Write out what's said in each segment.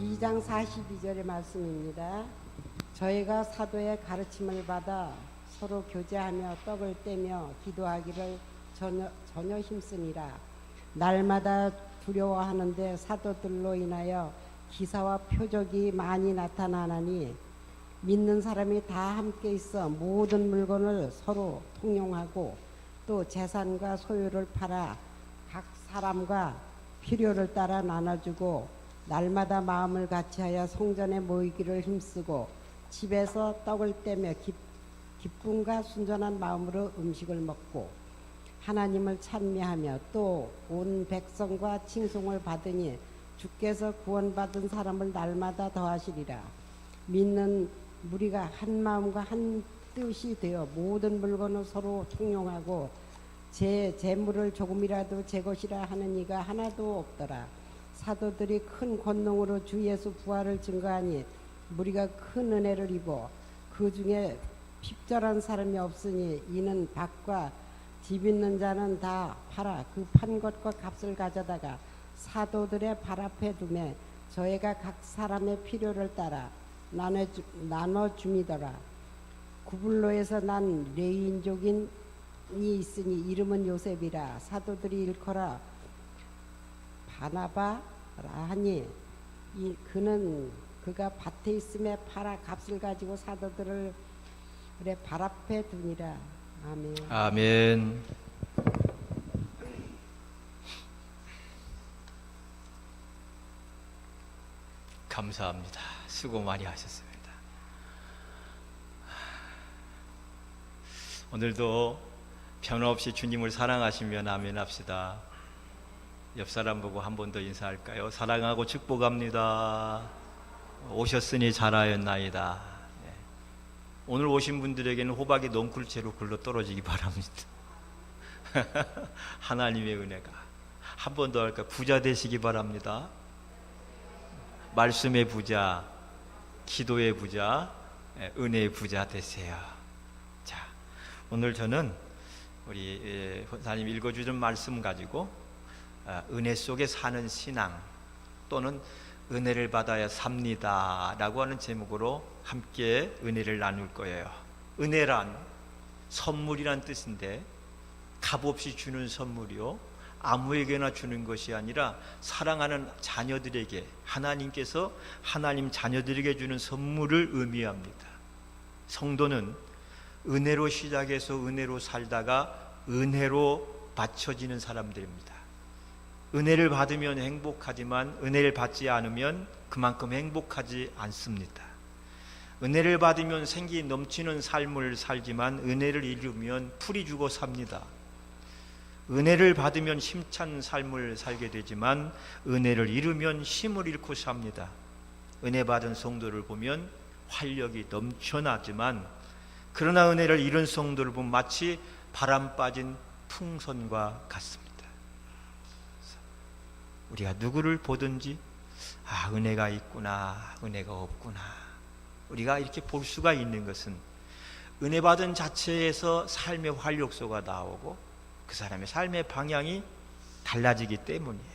2장 42절의 말씀입니다. 저희가 사도의 가르침을 받아 서로 교제하며 떡을 떼며 기도하기를 전혀 힘쓰니라. 날마다 두려워하는데 사도들로 인하여 기사와 표적이 많이 나타나나니 믿는 사람이 다 함께 있어 모든 물건을 서로 통용하고 또 재산과 소유를 팔아 각 사람과 필요를 따라 나눠주고 날마다 마음을 같이하여 성전에 모이기를 힘쓰고 집에서 떡을 떼며 기쁨과 순전한 마음으로 음식을 먹고 하나님을 찬미하며 또 온 백성과 칭송을 받으니 주께서 구원받은 사람을 날마다 더하시리라. 믿는 무리가 한 마음과 한 뜻이 되어 모든 물건을 서로 통용하고 제 재물을 조금이라도 제 것이라 하는 이가 하나도 없더라. 사도들이 큰 권능으로 주 예수 부활을 증거하니 무리가 큰 은혜를 입어 그 중에 핍절한 사람이 없으니 이는 밭과 집 있는 자는 다 팔아 그 판 것과 값을 가져다가 사도들의 발 앞에 두매 저희가 각 사람의 필요를 따라 나눠 줌이더라. 구블로에서 난 레위인족인이 있으니 이름은 요셉이라. 사도들이 일컬어 바나바라 하니 그가 밭에 있음에 팔아 값을 가지고 사도들을 그래 발 앞에 두니라. 아멘. 아멘. 감사합니다. 수고 많이 하셨습니다. 오늘도 변함없이 주님을 사랑하시면 아멘 합시다. 옆 사람 보고 한 번 더 인사할까요? 사랑하고 축복합니다. 오셨으니 잘하였나이다. 네. 오늘 오신 분들에게는 호박이 넝쿨채로 굴러 떨어지기 바랍니다. 하나님의 은혜가 한 번 더 할까? 부자 되시기 바랍니다. 말씀의 부자, 기도의 부자, 은혜의 부자 되세요. 자, 오늘 저는 우리 권사님 읽어주는 말씀 가지고 은혜 속에 사는 신앙 또는 은혜를 받아야 삽니다 라고 하는 제목으로 함께 은혜를 나눌 거예요. 은혜란 선물이란 뜻인데 값없이 주는 선물이요 아무에게나 주는 것이 아니라 사랑하는 자녀들에게 하나님께서 하나님 자녀들에게 주는 선물을 의미합니다. 성도는 은혜로 시작해서 은혜로 살다가 은혜로 받쳐지는 사람들입니다. 은혜를 받으면 행복하지만 은혜를 받지 않으면 그만큼 행복하지 않습니다. 은혜를 받으면 생기 넘치는 삶을 살지만 은혜를 잃으면 풀이 죽어 삽니다. 은혜를 받으면 힘찬 삶을 살게 되지만 은혜를 잃으면 힘을 잃고 삽니다. 은혜 받은 성도를 보면 활력이 넘쳐나지만 그러나 은혜를 잃은 성도를 보면 마치 바람 빠진 풍선과 같습니다. 우리가 누구를 보든지 은혜가 있구나 은혜가 없구나 우리가 이렇게 볼 수가 있는 것은 은혜 받은 자체에서 삶의 활력소가 나오고 그 사람의 삶의 방향이 달라지기 때문이에요.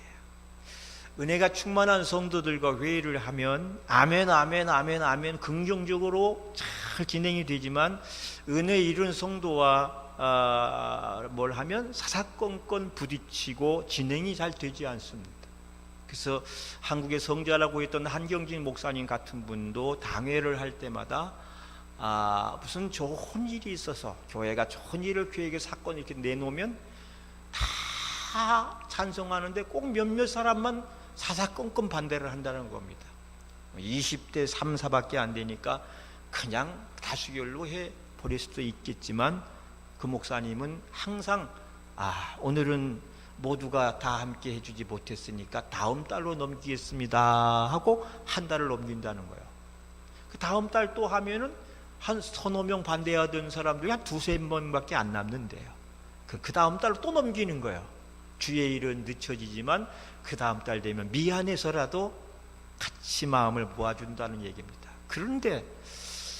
은혜가 충만한 성도들과 회의를 하면 아멘 아멘 아멘 아멘 긍정적으로 잘 진행이 되지만 은혜 잃은 성도와 뭘 하면 사사건건 부딪히고 진행이 잘 되지 않습니다. 그래서 한국의 성자라고 했던 한경진 목사님 같은 분도 당회를 할 때마다 무슨 좋은 일이 있어서 교회가 좋은 일을 교회에 사건 이렇게 내놓으면 다 찬성하는데 꼭 몇몇 사람만 사사건건 반대를 한다는 겁니다. 20대 3, 4밖에 안 되니까 그냥 다수결로 해버릴 수도 있겠지만 그 목사님은 항상 오늘은 모두가 다 함께 해주지 못했으니까 다음 달로 넘기겠습니다 하고 한 달을 넘긴다는 거예요. 그 다음 달 또 하면은 한 서너 명 반대하던 사람들이 한 두세 명밖에 안 남는데요. 그 다음 달로 또 넘기는 거예요. 주의 일은 늦춰지지만 그 다음 달 되면 미안해서라도 같이 마음을 모아준다는 얘기입니다. 그런데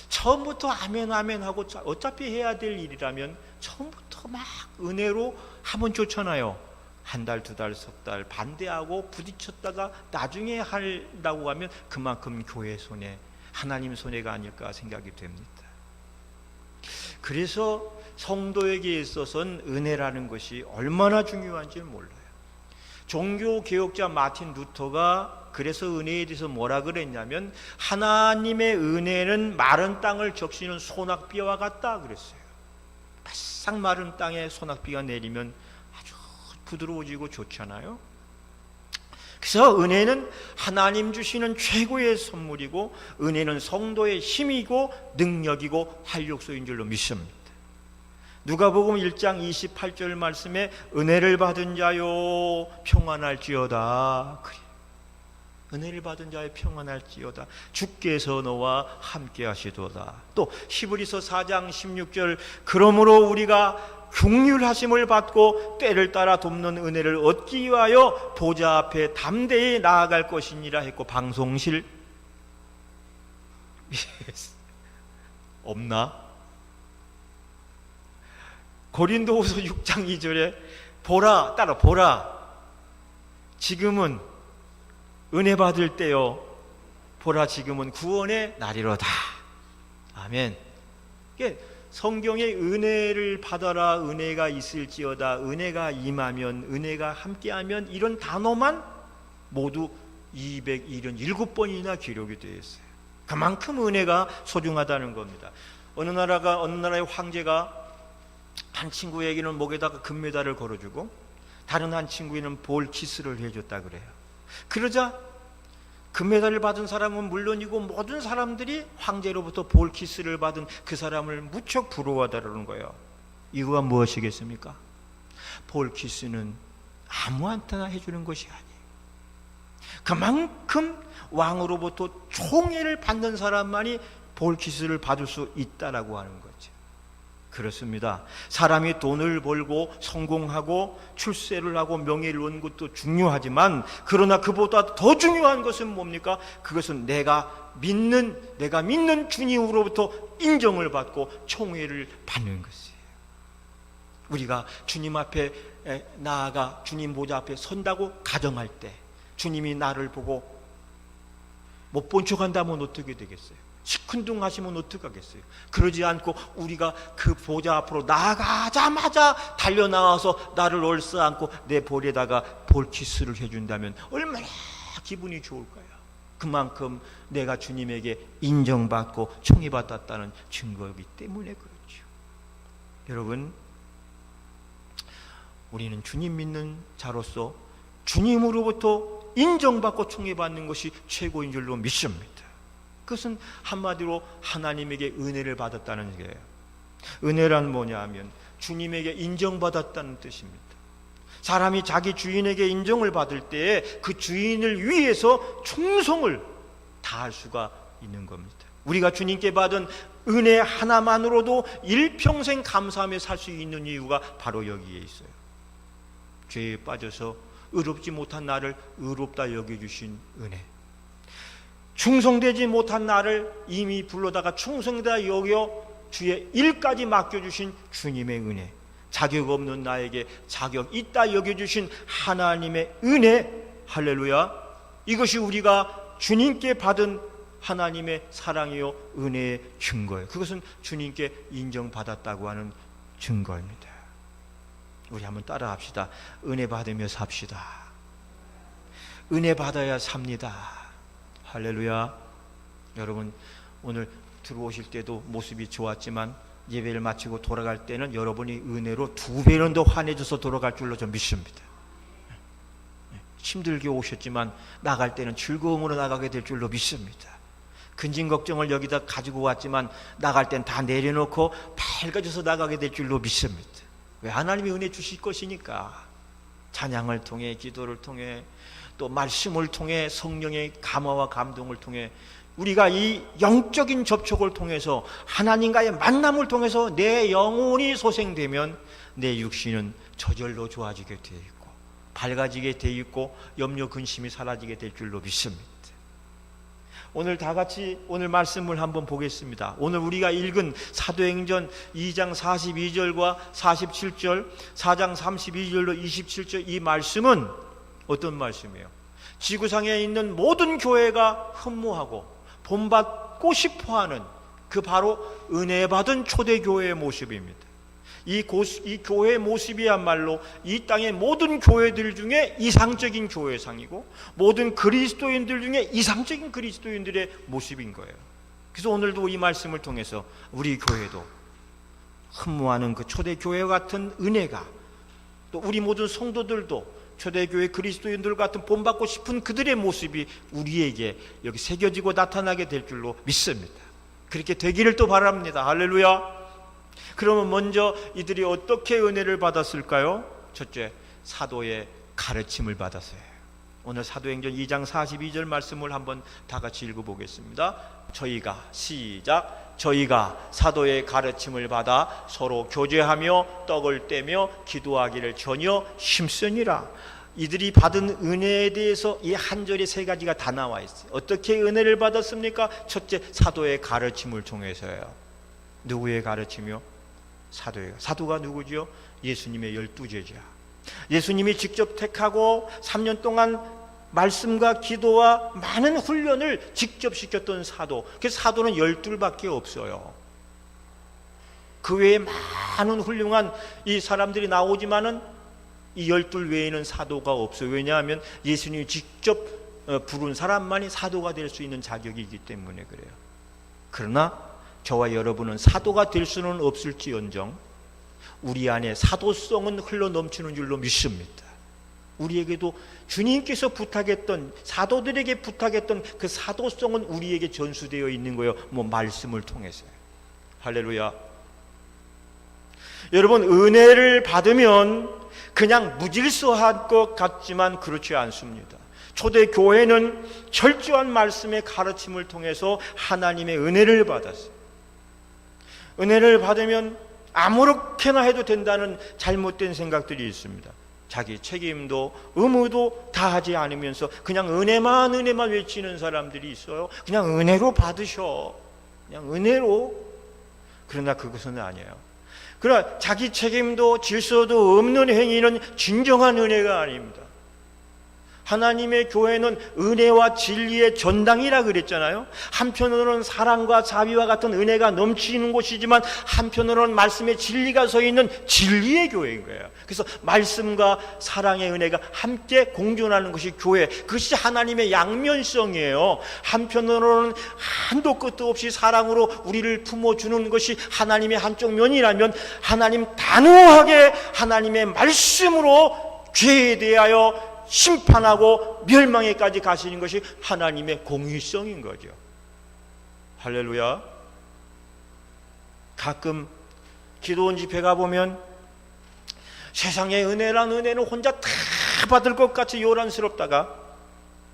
처음부터 아멘 아멘 하고 어차피 해야 될 일이라면 처음부터 막 은혜로 하면 좋잖아요. 한 달, 두 달, 석 달 반대하고 부딪혔다가 나중에 한다고 하면 그만큼 교회 손해, 하나님 손해가 아닐까 생각이 됩니다. 그래서 성도에게 있어서는 은혜라는 것이 얼마나 중요한지 몰라요. 종교개혁자 마틴 루터가 그래서 은혜에 대해서 뭐라 그랬냐면 하나님의 은혜는 마른 땅을 적시는 소낙비와 같다 그랬어요. 바싹 마른 땅에 소낙비가 내리면 아주 부드러워지고 좋잖아요. 그래서 은혜는 하나님 주시는 최고의 선물이고 은혜는 성도의 힘이고 능력이고 활력소인 줄로 믿습니다. 누가복음 1장 28절 말씀에 은혜를 받은 자요 평안할지어다 그래. 은혜를 받은 자의 평안할지어다. 주께서 너와 함께 하시도다. 또 히브리서 4장 16절 그러므로 우리가 긍휼하심을 받고 때를 따라 돕는 은혜를 얻기 위하여 보좌 앞에 담대히 나아갈 것이니라 했고 방송실 없나? 고린도후서 6장 2절에 보라, 따라 보라 지금은 은혜 받을 때요 보라 지금은 구원의 날이로다. 아멘. 성경에 은혜를 받아라 은혜가 있을지어다 은혜가 임하면 은혜가 함께하면 이런 단어만 모두 277번이나 기록이 되어 있어요. 그만큼 은혜가 소중하다는 겁니다. 어느 나라의 황제가 한 친구에게는 목에다가 금메달을 걸어주고 다른 한 친구에는 볼 키스를 해줬다 그래요. 그러자 금메달을 받은 사람은 물론이고 모든 사람들이 황제로부터 볼 키스를 받은 그 사람을 무척 부러워하다는 거예요. 이유가 무엇이겠습니까? 볼 키스는 아무한테나 해주는 것이 아니에요. 그만큼 왕으로부터 총애를 받는 사람만이 볼 키스를 받을 수 있다라고 하는 거죠. 그렇습니다. 사람이 돈을 벌고 성공하고 출세를 하고 명예를 얻는 것도 중요하지만 그러나 그보다 더 중요한 것은 뭡니까? 그것은 내가 믿는 주님으로부터 인정을 받고 총애를 받는 것이에요. 우리가 주님 앞에 나아가 주님 보좌 앞에 선다고 가정할 때 주님이 나를 보고 못 본 척 한다면 어떻게 되겠어요? 시큰둥하시면 어떡하겠어요? 그러지 않고 우리가 그 보좌 앞으로 나가자마자 달려나와서 나를 얼싸안고 내 볼에다가 볼키스를 해준다면 얼마나 기분이 좋을까요? 그만큼 내가 주님에게 인정받고 총애받았다는 증거이기 때문에 그렇죠. 여러분, 우리는 주님 믿는 자로서 주님으로부터 인정받고 총애받는 것이 최고인 줄로 믿습니다. 그것은 한마디로 하나님에게 은혜를 받았다는 거예요. 은혜란 뭐냐 하면 주님에게 인정받았다는 뜻입니다. 사람이 자기 주인에게 인정을 받을 때에 그 주인을 위해서 충성을 다할 수가 있는 겁니다. 우리가 주님께 받은 은혜 하나만으로도 일평생 감사하며 살 수 있는 이유가 바로 여기에 있어요. 죄에 빠져서 의롭지 못한 나를 의롭다 여겨주신 은혜, 충성되지 못한 나를 이미 불러다가 충성되다 여겨 주의 일까지 맡겨주신 주님의 은혜, 자격 없는 나에게 자격 있다 여겨주신 하나님의 은혜, 할렐루야. 이것이 우리가 주님께 받은 하나님의 사랑이요 은혜의 증거예요. 그것은 주님께 인정받았다고 하는 증거입니다. 우리 한번 따라 합시다. 은혜 받으며 삽시다. 은혜 받아야 삽니다. 할렐루야. 여러분, 오늘 들어오실 때도 모습이 좋았지만 예배를 마치고 돌아갈 때는 여러분이 은혜로 2배는 더 환해져서 돌아갈 줄로 좀 믿습니다. 힘들게 오셨지만 나갈 때는 즐거움으로 나가게 될 줄로 믿습니다. 근심 걱정을 여기다 가지고 왔지만 나갈 땐 다 내려놓고 밝아져서 나가게 될 줄로 믿습니다. 왜? 하나님이 은혜 주실 것이니까. 찬양을 통해, 기도를 통해, 또 말씀을 통해, 성령의 감화와 감동을 통해 우리가 이 영적인 접촉을 통해서 하나님과의 만남을 통해서 내 영혼이 소생되면 내 육신은 저절로 좋아지게 되어 있고 밝아지게 되어 있고 염려 근심이 사라지게 될 줄로 믿습니다. 오늘 다 같이 오늘 말씀을 한번 보겠습니다. 오늘 우리가 읽은 사도행전 2장 42절과 47절, 4장 32절로 27절 이 말씀은 어떤 말씀이에요? 지구상에 있는 모든 교회가 흠모하고 본받고 싶어하는 그 바로 은혜 받은 초대교회의 모습입니다. 이 교회의 모습이야말로 이 땅의 모든 교회들 중에 이상적인 교회상이고 모든 그리스도인들 중에 이상적인 그리스도인들의 모습인 거예요. 그래서 오늘도 이 말씀을 통해서 우리 교회도 흠모하는 그 초대교회 같은 은혜가, 또 우리 모든 성도들도 초대교회 그리스도인들 같은 본받고 싶은 그들의 모습이 우리에게 여기 새겨지고 나타나게 될 줄로 믿습니다. 그렇게 되기를 또 바랍니다. 할렐루야. 그러면 먼저 이들이 어떻게 은혜를 받았을까요? 첫째, 사도의 가르침을 받았어요. 오늘 사도행전 2장 42절 말씀을 한번 다 같이 읽어보겠습니다. 저희가 사도의 가르침을 받아 서로 교제하며 떡을 떼며 기도하기를 전혀 힘쓰니라. 이들이 받은 은혜에 대해서 이 한 절에 세 가지가 다 나와 있어요. 어떻게 은혜를 받았습니까? 첫째, 사도의 가르침을 통해서요. 누구의 가르침이요? 사도가 누구죠? 예수님의 12제자. 예수님이 직접 택하고 3년 동안 말씀과 기도와 많은 훈련을 직접 시켰던 사도. 그래서 사도는 12밖에 없어요. 그 외에 많은 훌륭한 이 사람들이 나오지만은 이 12 외에는 사도가 없어요. 왜냐하면 예수님이 직접 부른 사람만이 사도가 될 수 있는 자격이 있기 때문에 그래요. 그러나 저와 여러분은 사도가 될 수는 없을지언정 우리 안에 사도성은 흘러넘치는 줄로 믿습니다. 우리에게도 주님께서 부탁했던, 사도들에게 부탁했던 그 사도성은 우리에게 전수되어 있는 거예요. 말씀을 통해서요. 할렐루야. 여러분, 은혜를 받으면 그냥 무질서한 것 같지만 그렇지 않습니다. 초대교회는 철저한 말씀의 가르침을 통해서 하나님의 은혜를 받았어요. 은혜를 받으면 아무렇게나 해도 된다는 잘못된 생각들이 있습니다. 자기 책임도 의무도 다하지 않으면서 그냥 은혜만 외치는 사람들이 있어요. 그냥 은혜로 받으셔. 그냥 은혜로. 그러나 그것은 아니에요. 그러나 자기 책임도 질서도 없는 행위는 진정한 은혜가 아닙니다. 하나님의 교회는 은혜와 진리의 전당이라 그랬잖아요. 한편으로는 사랑과 자비와 같은 은혜가 넘치는 곳이지만 한편으로는 말씀의 진리가 서 있는 진리의 교회인 거예요. 그래서 말씀과 사랑의 은혜가 함께 공존하는 것이 교회, 그것이 하나님의 양면성이에요. 한편으로는 한도 끝도 없이 사랑으로 우리를 품어주는 것이 하나님의 한쪽 면이라면 하나님 단호하게 하나님의 말씀으로 죄에 대하여 심판하고 멸망에까지 가시는 것이 하나님의 공의성인 거죠. 할렐루야. 가끔 기도원 집회 가보면 세상의 은혜란 은혜는 혼자 다 받을 것 같이 요란스럽다가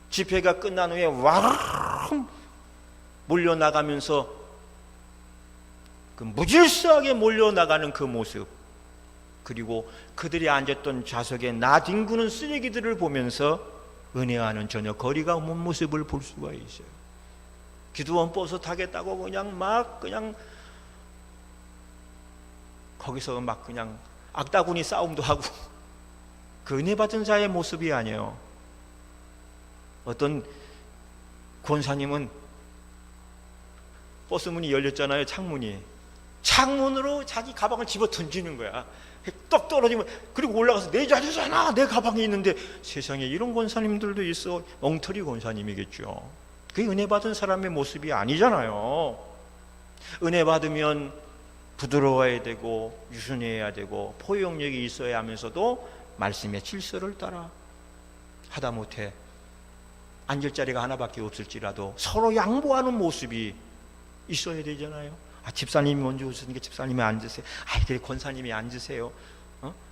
집회가 끝난 후에 와르르 몰려나가면서 그 무질서하게 몰려나가는 그 모습, 그리고 그들이 앉았던 좌석에 나뒹구는 쓰레기들을 보면서 은혜와는 전혀 거리가 없는 모습을 볼 수가 있어요. 기도원 버스 타겠다고 그냥 거기서 그냥 악다구니 싸움도 하고, 그 은혜 받은 자의 모습이 아니에요. 어떤 권사님은 버스 문이 열렸잖아요. 창문으로 자기 가방을 집어 던지는 거야. 떡 떨어지면, 그리고 올라가서 내 자리잖아, 내 가방이 있는데. 세상에 이런 권사님들도 있어. 엉터리 권사님이겠죠. 그게 은혜 받은 사람의 모습이 아니잖아요. 은혜 받으면 부드러워야 되고 유순해야 되고 포용력이 있어야 하면서도 말씀의 질서를 따라, 하다못해 앉을 자리가 하나밖에 없을지라도 서로 양보하는 모습이 있어야 되잖아요. 집사님이 먼저 오셨으니까 집사님이 앉으세요. 그래, 권사님이 앉으세요.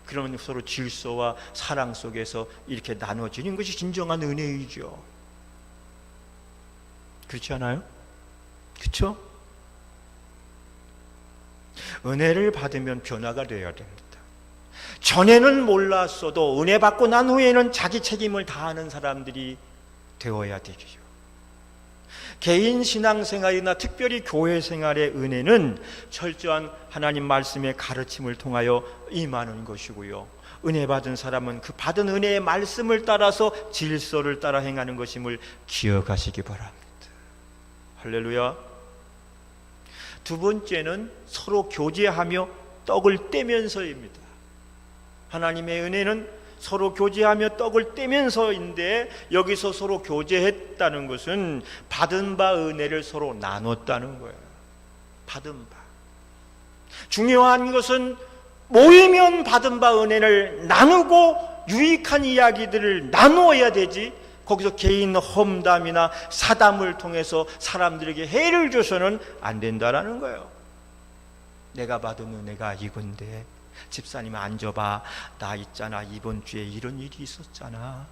그러면 서로 질서와 사랑 속에서 이렇게 나눠지는 것이 진정한 은혜이죠. 그렇지 않아요? 그렇죠? 은혜를 받으면 변화가 되어야 됩니다. 전에는 몰랐어도 은혜 받고 난 후에는 자기 책임을 다하는 사람들이 되어야 되죠. 개인 신앙생활이나 특별히 교회 생활의 은혜는 철저한 하나님 말씀의 가르침을 통하여 임하는 것이고요, 은혜 받은 사람은 그 받은 은혜의 말씀을 따라서 질서를 따라 행하는 것임을 기억하시기 바랍니다. 할렐루야. 두 번째는 서로 교제하며 떡을 떼면서입니다. 하나님의 은혜는 서로 교제하며 떡을 떼면서인데, 여기서 서로 교제했다는 것은 받은 바 은혜를 서로 나눴다는 거예요. 받은 바. 중요한 것은 모이면 받은 바 은혜를 나누고 유익한 이야기들을 나누어야 되지, 거기서 개인 험담이나 사담을 통해서 사람들에게 해를 줘서는 안 된다라는 거예요. 내가 받은 은혜가 이건데 집사님 앉아봐, 나 있잖아, 이번 주에 이런 일이 있었잖아,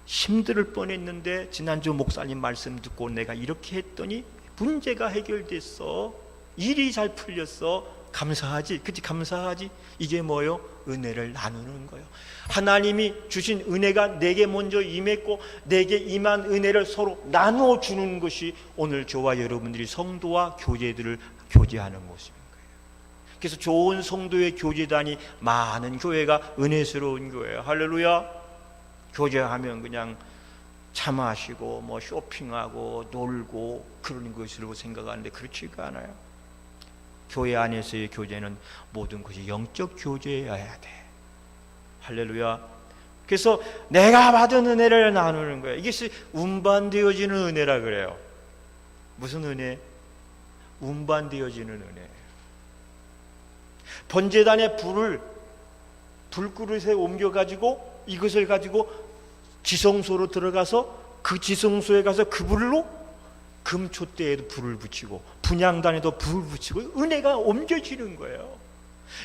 힘들 뻔했는데 지난주 목사님 말씀 듣고 내가 이렇게 했더니 문제가 해결됐어, 일이 잘 풀렸어, 감사하지, 그치? 감사하지. 이게 뭐요? 은혜를 나누는 거예요. 하나님이 주신 은혜가 내게 먼저 임했고 내게 임한 은혜를 서로 나누어 주는 것이 오늘 저와 여러분들이 성도와 교제들을 교제하는 모습인 거예요. 그래서 좋은 성도의 교제단이 많은 교회가 은혜스러운 교회예요. 할렐루야. 교제하면 그냥 차 마시고 뭐 쇼핑하고 놀고 그런 것으로 생각하는데 그렇지가 않아요. 교회 안에서의 교제는 모든 것이 영적 교제여야 돼. 할렐루야. 그래서 내가 받은 은혜를 나누는 거예요. 이것이 운반되어지는 은혜라 그래요. 무슨 은혜? 운반되어지는 은혜. 번제단의 불을 불그릇에 옮겨가지고 이것을 가지고 지성소로 들어가서 그 지성소에 가서 그 불로 금촛대에도 불을 붙이고 분향단에도 불을 붙이고 은혜가 옮겨지는 거예요.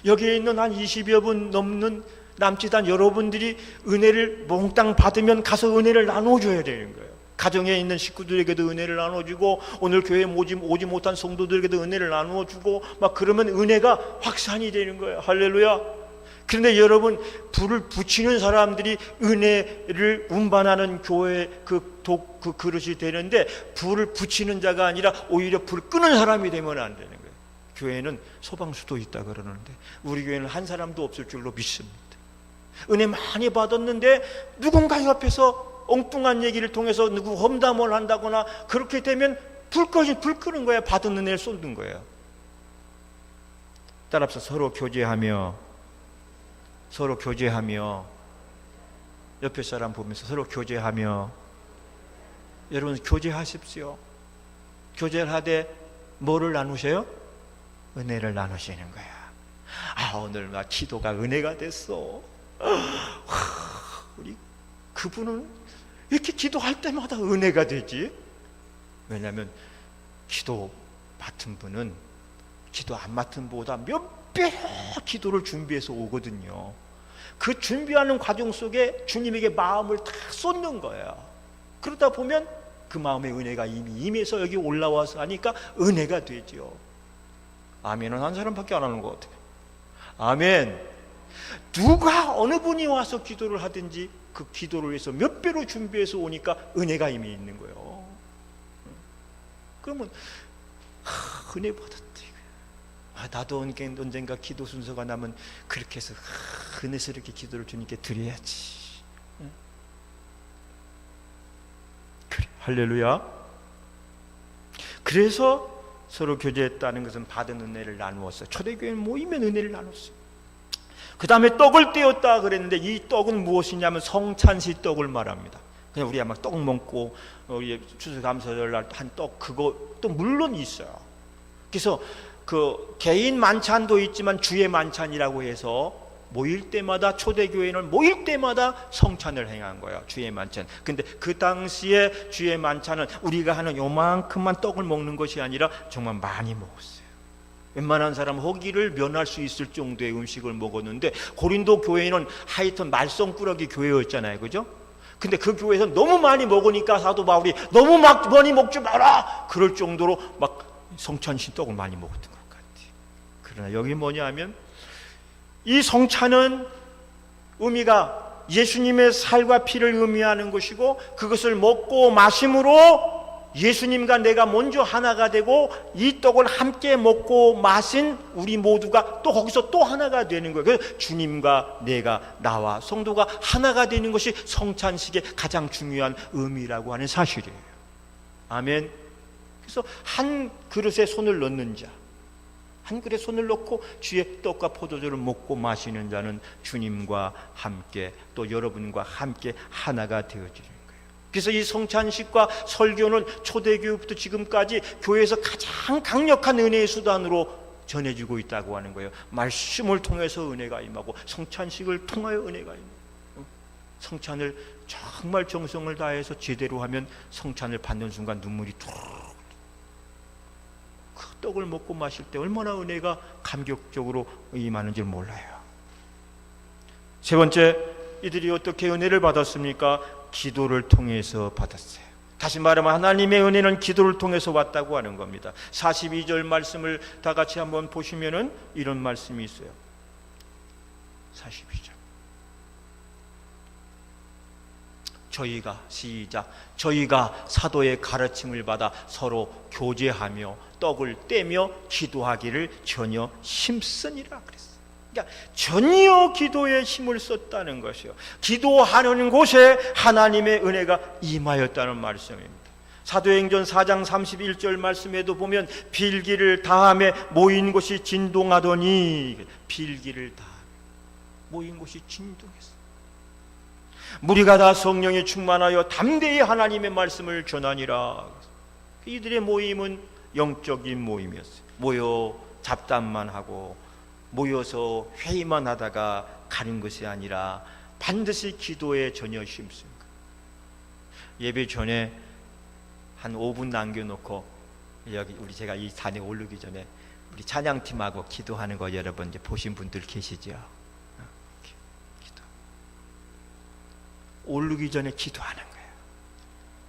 여기에 있는 한 20여 분 넘는 남짓한 여러분들이 은혜를 몽땅 받으면 가서 은혜를 나눠줘야 되는 거예요. 가정에 있는 식구들에게도 은혜를 나눠주고 오늘 교회에 오지 못한 성도들에게도 은혜를 나눠주고 막 그러면 은혜가 확산이 되는 거예요. 할렐루야. 그런데 여러분, 불을 붙이는 사람들이 은혜를 운반하는 교회 그 그릇이 되는데, 불을 붙이는 자가 아니라 오히려 불 끄는 사람이 되면 안 되는 거예요. 교회는 소방수도 있다 그러는데 우리 교회는 한 사람도 없을 줄로 믿습니다. 은혜 많이 받았는데 누군가 옆에서 엉뚱한 얘기를 통해서 누구 험담을 한다거나 그렇게 되면 불 끄는 거예요. 받은 은혜를 쏟는 거예요. 따라서 서로 교제하며 옆에 사람 보면서 서로 교제하며, 여러분 교제하십시오. 교제를 하되 뭐를 나누셔요? 은혜를 나누시는 거야. 아, 오늘 나 기도가 은혜가 됐어. 우리 그분은 이렇게 기도할 때마다 은혜가 되지? 왜냐하면 기도 맡은 분은 기도 안 맡은 분보다 몇 배 기도를 준비해서 오거든요. 그 준비하는 과정 속에 주님에게 마음을 다 쏟는 거예요. 그러다 보면 그 마음의 은혜가 이미 임해서 여기 올라와서 하니까 은혜가 되죠. 아멘은 한 사람밖에 안 하는 것 같아요. 아멘. 누가 어느 분이 와서 기도를 하든지 그 기도를 위해서 몇 배로 준비해서 오니까 은혜가 이미 있는 거예요. 그러면 은혜 받았다. 나도 언젠가 기도 순서가 나면 그렇게 해서 은혜스럽게 기도를 주님께 드려야지. 그래, 할렐루야. 그래서 서로 교제했다는 것은 받은 은혜를 나누었어요. 초대교회는 모이면 은혜를 나눴어요. 그 다음에 떡을 떼었다 그랬는데 이 떡은 무엇이냐면 성찬시 떡을 말합니다. 그냥 우리가 막 떡 먹고 추수감사절 날 한 떡, 그거 또 물론 있어요. 그래서 그 개인 만찬도 있지만 주의 만찬이라고 해서 모일 때마다, 초대교회는 모일 때마다 성찬을 행한 거예요. 주의 만찬. 근데 그 당시에 주의 만찬은 우리가 하는 요만큼만 떡을 먹는 것이 아니라 정말 많이 먹었어요. 웬만한 사람은 허기를 면할 수 있을 정도의 음식을 먹었는데, 고린도 교회는 하여튼 말썽꾸러기 교회였잖아요. 그죠? 근데 그 교회에서 너무 많이 먹으니까 사도 바울이 너무 많이 먹지 마라! 그럴 정도로 막 성찬신 떡을 많이 먹었던 것 같아요. 그러나 여기 뭐냐면 이 성찬은 의미가 예수님의 살과 피를 의미하는 것이고, 그것을 먹고 마심으로 예수님과 내가 먼저 하나가 되고 이 떡을 함께 먹고 마신 우리 모두가 또 거기서 또 하나가 되는 거예요. 그래서 주님과 내가, 나와 성도가 하나가 되는 것이 성찬식의 가장 중요한 의미라고 하는 사실이에요. 아멘. 그래서 한 그릇에 손을 넣는 자, 한 그릇에 손을 넣고 주의 떡과 포도주를 먹고 마시는 자는 주님과 함께 또 여러분과 함께 하나가 되어지는 거예요. 그래서 이 성찬식과 설교는 초대교회부터 지금까지 교회에서 가장 강력한 은혜의 수단으로 전해지고 있다고 하는 거예요. 말씀을 통해서 은혜가 임하고 성찬식을 통하여 은혜가 임하고, 성찬을 정말 정성을 다해서 제대로 하면 성찬을 받는 순간 눈물이 툭, 그 떡을 먹고 마실 때 얼마나 은혜가 감격적으로 임하는지 몰라요. 세 번째, 이들이 어떻게 은혜를 받았습니까? 기도를 통해서 받았어요. 다시 말하면 하나님의 은혜는 기도를 통해서 왔다고 하는 겁니다. 42절 말씀을 다 같이 한번 보시면은 이런 말씀이 있어요. 42절. 저희가 사도의 가르침을 받아 서로 교제하며 떡을 떼며 기도하기를 전혀 힘쓰니라 그랬어요. 그러니까 전혀 기도에 힘을 썼다는 것이요. 기도하는 곳에 하나님의 은혜가 임하였다는 말씀입니다. 사도행전 4장 31절 말씀에도 보면 빌기를 다함에 모인 곳이 진동하더니, 빌기를 다함에 모인 곳이 진동했어요. 무리가 다 성령에 충만하여 담대히 하나님의 말씀을 전하니라. 이들의 모임은 영적인 모임이었어요. 모여 잡담만 하고 모여서 회의만 하다가 가는 것이 아니라 반드시 기도에 전혀 힘쓴 것. 예배 전에 한 5분 남겨놓고 여기 제가 이 산에 오르기 전에 우리 찬양팀하고 기도하는 거 여러분 이제 보신 분들 계시죠? 기도. 오르기 전에 기도하는 거예요.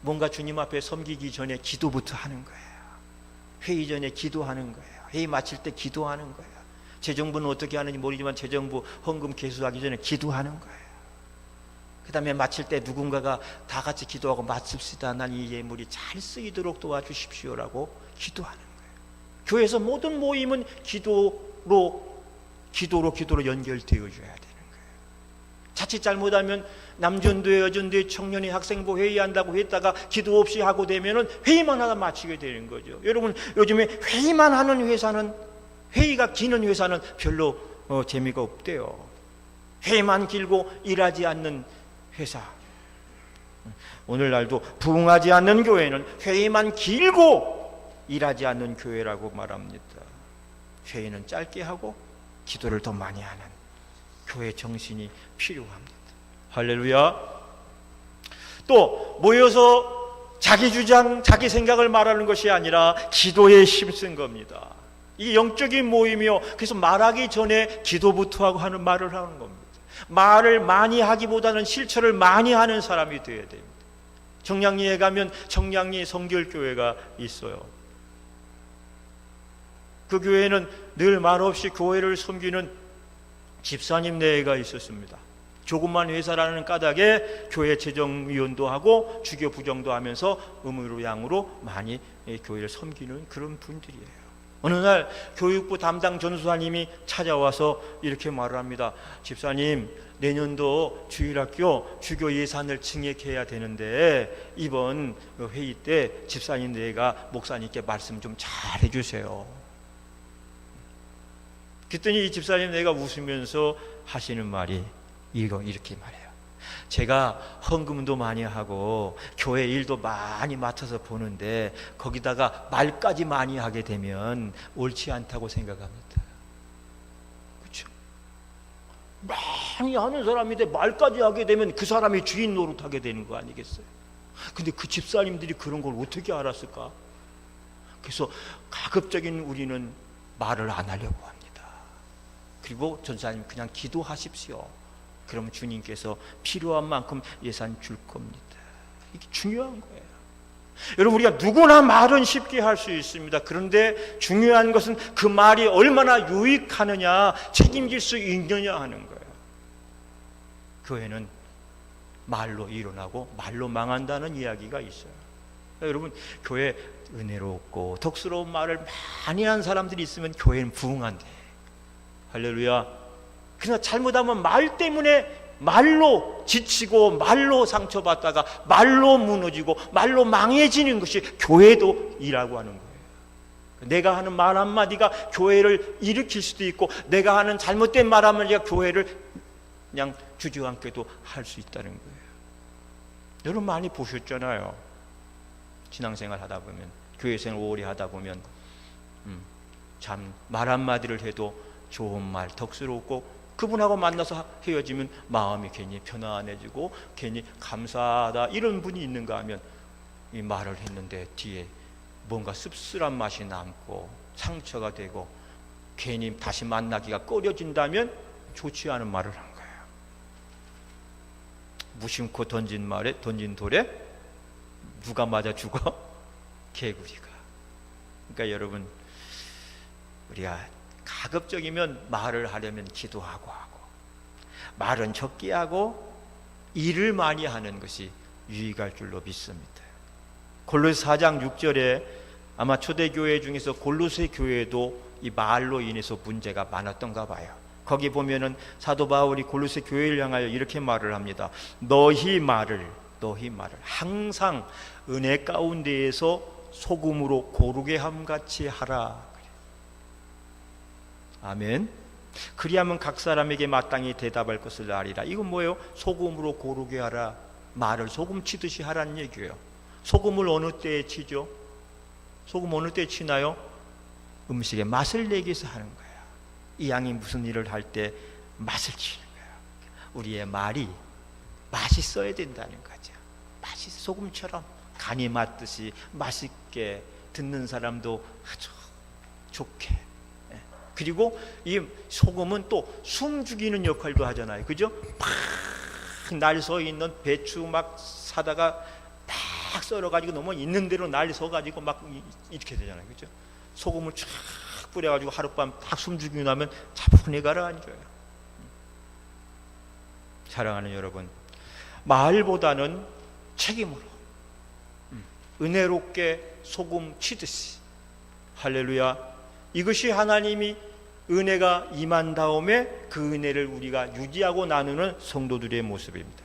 뭔가 주님 앞에 섬기기 전에 기도부터 하는 거예요. 회의 전에 기도하는 거예요. 회의 마칠 때 기도하는 거예요. 재정부는 어떻게 하는지 모르지만 재정부 헌금 개수하기 전에 기도하는 거예요. 그 다음에 마칠 때 누군가가 다 같이 기도하고 마칩시다. 하나님 이 예물이 잘 쓰이도록 도와주십시오라고 기도하는 거예요. 교회에서 모든 모임은 기도로 연결되어줘야 되는 거예요. 자칫 잘못하면 남전도회, 여전도회, 청년회, 학생부 회의한다고 했다가 기도 없이 하고 되면은 회의만 하다 마치게 되는 거죠. 여러분, 요즘에 회의만 하는 회사는, 회의가 기는 회사는 별로 재미가 없대요. 회의만 길고 일하지 않는 회사. 오늘날도 부흥하지 않는 교회는 회의만 길고 일하지 않는 교회라고 말합니다. 회의는 짧게 하고 기도를 더 많이 하는 교회 정신이 필요합니다. 할렐루야. 또 모여서 자기 주장, 자기 생각을 말하는 것이 아니라 기도에 힘쓴 겁니다. 이 영적인 모임이요. 그래서 말하기 전에 기도부터 하고 하는 말을 하는 겁니다. 말을 많이 하기보다는 실천을 많이 하는 사람이 되어야 됩니다. 청량리에 가면 청량리 성결교회가 있어요. 그 교회는 늘 말없이 교회를 섬기는 집사님 내외가 있었습니다. 조그만 회사라는 까닭에 교회 재정위원도 하고 주교 부정도 하면서 의무로 양으로 많이 교회를 섬기는 그런 분들이에요. 어느 날 교육부 담당 전수사님이 찾아와서 이렇게 말을 합니다. 집사님, 내년도 주일학교 주교 예산을 증액해야 되는데 이번 회의 때 집사님 내가 목사님께 말씀 좀 잘 해주세요. 그랬더니 이 집사님 내가 웃으면서 하시는 말이 이렇게 말해요. 제가 헌금도 많이 하고 교회 일도 많이 맡아서 보는데 거기다가 말까지 많이 하게 되면 옳지 않다고 생각합니다. 그렇죠? 많이 하는 사람인데 말까지 하게 되면 그 사람이 주인 노릇하게 되는 거 아니겠어요? 근데 그 집사님들이 그런 걸 어떻게 알았을까? 그래서 가급적인 우리는 말을 안 하려고 합니다. 그리고 전사님 그냥 기도하십시오. 그럼 주님께서 필요한 만큼 예산 줄 겁니다. 이게 중요한 거예요. 여러분, 우리가 누구나 말은 쉽게 할 수 있습니다. 그런데 중요한 것은 그 말이 얼마나 유익하느냐, 책임질 수 있느냐 하는 거예요. 교회는 말로 일어나고 말로 망한다는 이야기가 있어요. 여러분, 교회 은혜롭고 덕스러운 말을 많이 하는 사람들이 있으면 교회는 부흥한대. 할렐루야. 그러나 잘못하면 말 때문에 말로 지치고 말로 상처받다가 말로 무너지고 말로 망해지는 것이 교회도 일하고 하는 거예요. 내가 하는 말 한마디가 교회를 일으킬 수도 있고, 내가 하는 잘못된 말 한마디가 교회를 그냥 주저앉게도 할 수 있다는 거예요. 여러분 많이 보셨잖아요. 신앙생활 하다 보면, 교회생활 오래 하다 보면 참 말 한마디를 해도 좋은 말, 덕스럽고, 그분하고 만나서 헤어지면 마음이 괜히 편안해지고 괜히 감사하다 이런 분이 있는가 하면, 이 말을 했는데 뒤에 뭔가 씁쓸한 맛이 남고 상처가 되고 괜히 다시 만나기가 꺼려진다면 좋지 않은 말을 한 거예요. 무심코 던진 돌에 누가 맞아 죽어? 개구리가. 그러니까 여러분, 우리가 가급적이면 말을 하려면 기도하고 말은 적게 하고 일을 많이 하는 것이 유익할 줄로 믿습니다. 골로새 4장 6절에 아마 초대교회 중에서 골로새 교회도 이 말로 인해서 문제가 많았던가 봐요. 거기 보면은 사도 바울이 골로새 교회를 향하여 이렇게 말을 합니다. 너희 말을 항상 은혜 가운데에서 소금으로 고르게 함같이 하라. 아멘. 그리하면 각 사람에게 마땅히 대답할 것을 아리라. 이건 뭐예요? 소금으로 고르게 하라. 말을 소금 치듯이 하라는 얘기예요. 소금을 어느 때에 치죠? 소금 어느 때에 치나요? 음식에 맛을 내기 위해서 하는 거예요. 이 양이 무슨 일을 할 때 맛을 치는 거예요. 우리의 말이 맛있어야 된다는 거죠. 소금처럼 간이 맞듯이 맛있게 듣는 사람도 아주 좋게. 그리고 이 소금은 또 숨 죽이는 역할도 하잖아요. 그죠? 팍 날 서 있는 배추 막 사다가 팍 썰어가지고 너무 있는 대로 날 서가지고 막 이렇게 되잖아요. 그죠? 소금을 쫙 뿌려가지고 하룻밤 딱 숨 죽이고 나면 차분히 가라앉아요. 사랑하는 여러분, 말보다는 책임으로 은혜롭게 소금 치듯이, 할렐루야, 이것이 하나님이 은혜가 임한 다음에 그 은혜를 우리가 유지하고 나누는 성도들의 모습입니다.